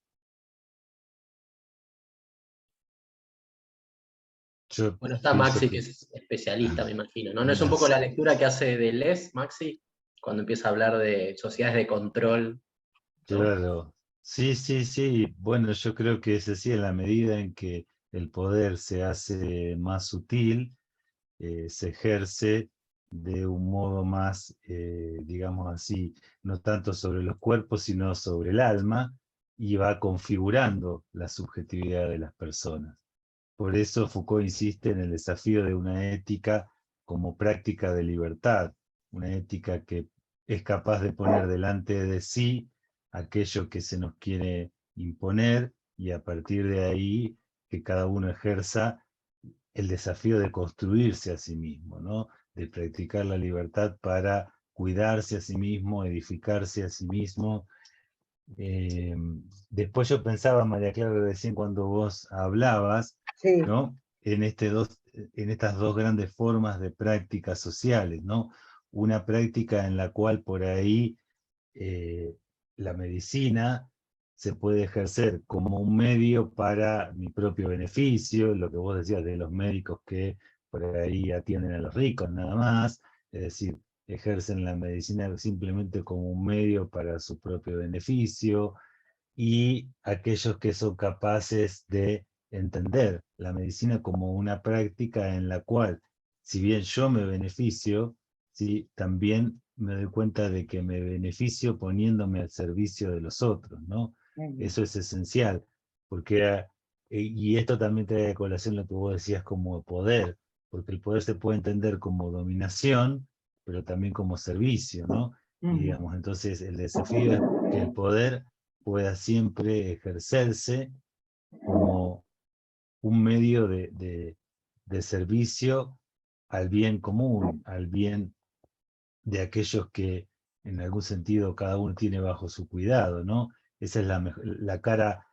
Bueno, está Maxi, que es especialista, me imagino, ¿no? ¿No es un poco la lectura que hace Deleuze, Maxi, cuando empieza a hablar de sociedades de control? ¿No?
Claro, sí. Bueno, yo creo que es así, en la medida en que el poder se hace más sutil, se ejerce de un modo más, digamos así, no tanto sobre los cuerpos, sino sobre el alma, y va configurando la subjetividad de las personas. Por eso Foucault insiste en el desafío de una ética como práctica de libertad, una ética que es capaz de poner delante de sí aquello que se nos quiere imponer, y a partir de ahí que cada uno ejerza el desafío de construirse a sí mismo, ¿no? De practicar la libertad para cuidarse a sí mismo, edificarse a sí mismo. Eh, Después yo pensaba, María Clara, recién cuando vos hablabas,
Sí,
¿no? En estas dos grandes formas de prácticas sociales, ¿no? Una práctica en la cual por ahí la medicina se puede ejercer como un medio para mi propio beneficio, lo que vos decías de los médicos que por ahí atienden a los ricos nada más, es decir, ejercen la medicina simplemente como un medio para su propio beneficio, y aquellos que son capaces de entender la medicina como una práctica en la cual, si bien yo me beneficio, ¿sí?, también me doy cuenta de que me beneficio poniéndome al servicio de los otros, ¿no? Eso es esencial, porque, y esto también trae a colación lo que vos decías como poder, porque el poder se puede entender como dominación, pero también como servicio, ¿no? Y digamos, entonces el desafío es que el poder pueda siempre ejercerse como un medio de servicio al bien común, al bien de aquellos que en algún sentido cada uno tiene bajo su cuidado, ¿no? Esa es la cara,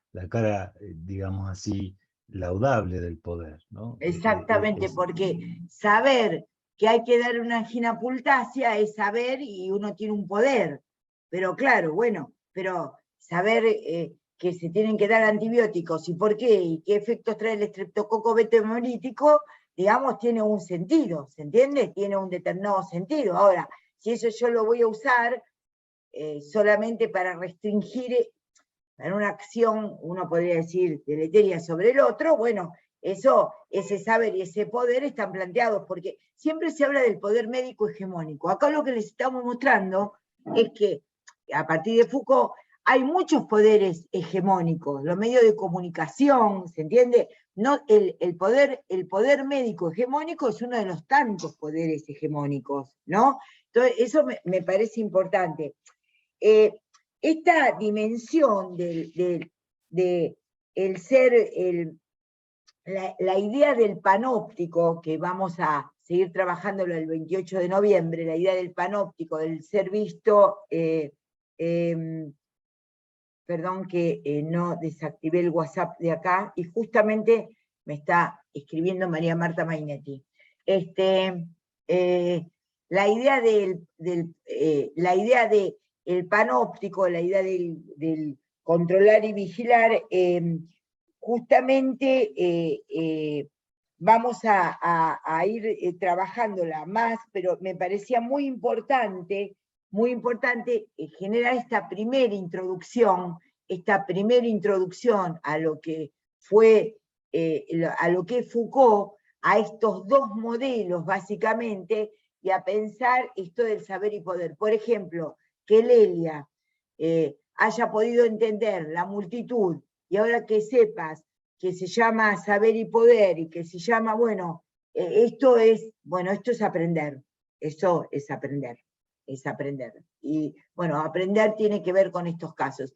digamos así, laudable del poder, ¿no?
exactamente, porque saber que hay que dar una angina pultácea es saber y uno tiene un poder. Pero claro, bueno, pero saber que se tienen que dar antibióticos y por qué y qué efectos trae el estreptococo beta hemolítico, digamos, tiene un sentido, ¿se entiende? Tiene un determinado sentido. Ahora, si eso yo lo voy a usar solamente para restringir en una acción, uno podría decir, deleteria sobre el otro, bueno, eso, ese saber y ese poder están planteados, porque siempre se habla del poder médico hegemónico. Acá lo que les estamos mostrando es que, a partir de Foucault, hay muchos poderes hegemónicos, los medios de comunicación, ¿se entiende? No, el poder médico hegemónico es uno de los tantos poderes hegemónicos, ¿no? Entonces, eso me parece importante. Esta dimensión del ser, la idea del panóptico, que vamos a seguir trabajándolo el 28 de noviembre, la idea del panóptico, del ser visto, perdón que no desactivé el WhatsApp de acá, y justamente me está escribiendo María Marta Mainetti. La idea la idea de el panóptico, la idea del controlar y vigilar, justamente vamos a ir trabajándola más, pero me parecía muy importante generar esta primera introducción a lo que fue, a lo que es Foucault, a estos dos modelos básicamente, y a pensar esto del saber y poder. Por ejemplo, que Lelia haya podido entender la multitud, y ahora que sepas que se llama saber y poder, y que se llama, bueno, esto es aprender, eso es aprender. Y bueno, aprender tiene que ver con estos casos.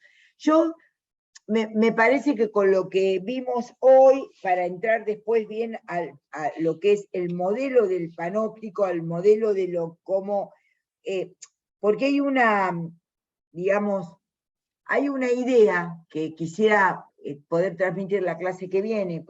Me parece que con lo que vimos hoy, para entrar después bien a lo que es el modelo del panóptico, al modelo de lo como, porque hay digamos, hay una idea que quisiera poder transmitir la clase que viene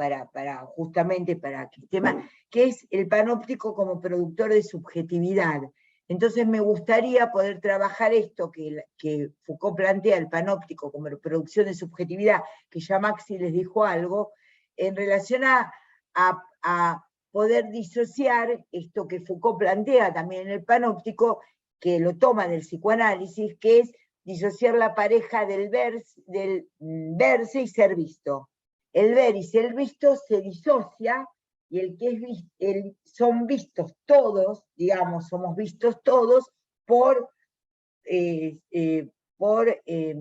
justamente para que tema, que es el panóptico como productor de subjetividad. Entonces me gustaría poder trabajar esto que Foucault plantea, el panóptico como producción de subjetividad, que ya Maxi les dijo algo, en relación a poder disociar esto que Foucault plantea también en el panóptico, que lo toma del psicoanálisis, que es disociar la pareja del verse y ser visto. El ver y ser visto se disocia, y el que es son vistos todos, digamos, somos vistos todos por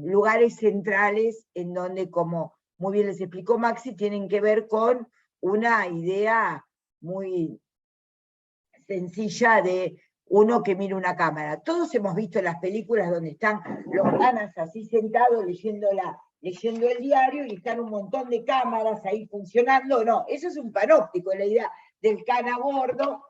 lugares centrales en donde, como muy bien les explicó Maxi, tienen que ver con una idea muy sencilla de uno que mira una cámara. Todos hemos visto las películas donde están los canas así sentados leyendo el diario y están un montón de cámaras ahí funcionando. No, eso es un panóptico, la idea del cana gordo,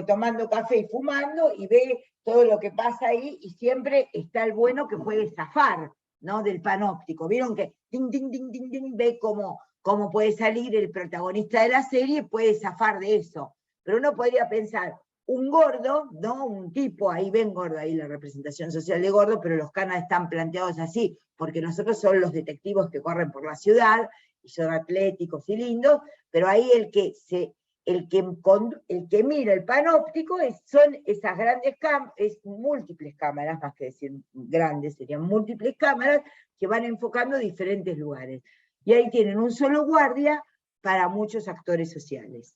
tomando café y fumando, y ve todo lo que pasa ahí, y siempre está el bueno que puede zafar, ¿no? Del panóptico. Vieron que ding, ding, ding, ding, ding, ve cómo puede salir el protagonista de la serie, puede zafar de eso. Pero uno podría pensar, un gordo, ¿no? Un tipo, ahí ven gordo, ahí la representación social de gordo, pero los canas están planteados así, porque nosotros son los detectives que corren por la ciudad, y son atléticos y lindos, pero ahí el que mira el panóptico son esas grandes múltiples cámaras, más que decir grandes, serían múltiples cámaras, que van enfocando diferentes lugares. Y ahí tienen un solo guardia para muchos actores sociales.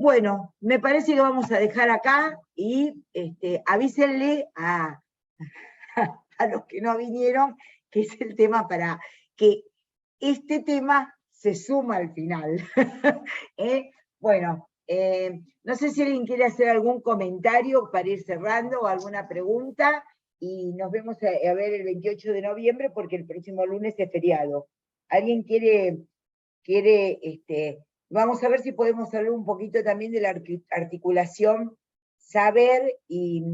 Bueno, me parece que vamos a dejar acá, y avísenle a los que no vinieron, que es el tema para que este tema se suma al final. Bueno, no sé si alguien quiere hacer algún comentario para ir cerrando, o alguna pregunta, y nos vemos a ver el 28 de noviembre, porque el próximo lunes es feriado. ¿Alguien quiere vamos a ver si podemos hablar un poquito también de la articulación saber y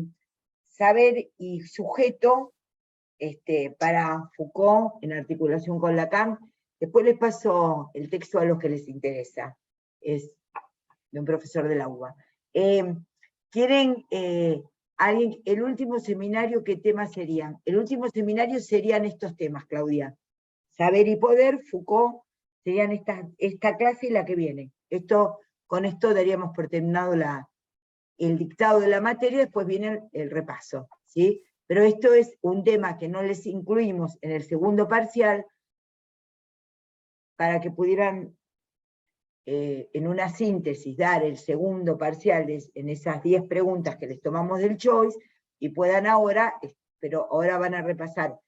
sujeto para Foucault en articulación con Lacan. Después les paso el texto a los que les interesa. Es de un profesor de la UBA. ¿Quieren alguien, el último seminario, qué temas serían? El último seminario serían estos temas, Claudia. Saber y poder, Foucault, serían esta clase y la que viene. Con esto daríamos por terminado el dictado de la materia, después viene el repaso, ¿sí? Pero esto es un tema que no les incluimos en el segundo parcial, para que pudieran, en una síntesis, dar el segundo parcial en esas 10 preguntas que les tomamos del choice, y puedan ahora, pero ahora van a repasar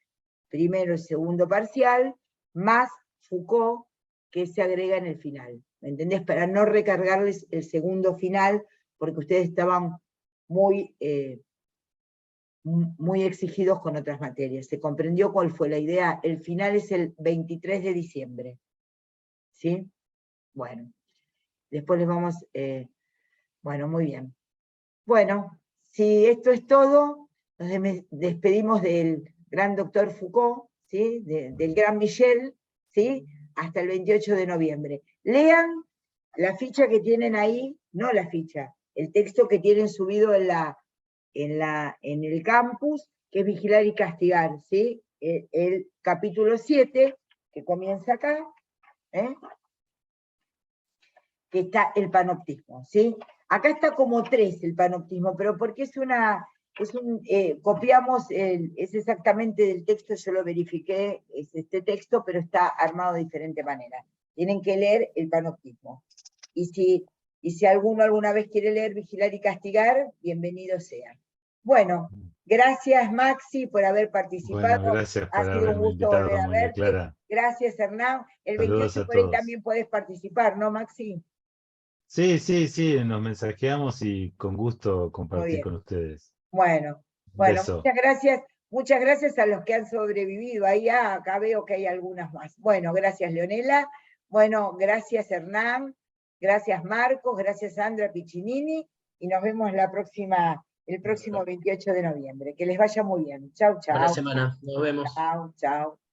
primero el segundo parcial, más Foucault, que se agrega en el final. ¿Me entendés? Para no recargarles el segundo final, porque ustedes estaban muy exigidos con otras materias. ¿Se comprendió cuál fue la idea? El final es el 23 de diciembre. ¿Sí? Bueno. Después les vamos... bueno, muy bien. Bueno, si esto es todo, nos despedimos del gran doctor Foucault, ¿sí? Del gran Michel, ¿sí? Hasta el 28 de noviembre. Lean la ficha que tienen ahí, no la ficha, el texto que tienen subido en el campus, que es Vigilar y Castigar, ¿sí? El capítulo 7, que comienza acá, que está el panoptismo, ¿sí? Acá está como 3 el panoptismo, pero porque copiamos, es exactamente del texto, yo lo verifiqué, es este texto, pero está armado de diferente manera. Tienen que leer el panoptismo. Y si alguno alguna vez quiere leer Vigilar y Castigar, bienvenido sea. Bueno, gracias Maxi por haber participado.
Bueno, gracias por
ha sido un
haberme
gusto volver
invitado,
a
María
verte.
Clara.
Gracias Hernán. El
Saludos
28
a
por ahí
todos.
también puedes participar, ¿no Maxi?
Sí, nos mensajeamos y con gusto
Muy
compartir
bien.
con ustedes.
Bueno,
Un beso.
muchas gracias a los que han sobrevivido. Ahí acá veo que hay algunas más. Bueno, gracias Leonela, bueno, gracias Hernán, gracias Marcos, gracias Sandra Piccinini, y nos vemos el próximo 28 de noviembre. Que les vaya muy bien. Chau, chau.
Buena semana, nos vemos.
Chau, chau.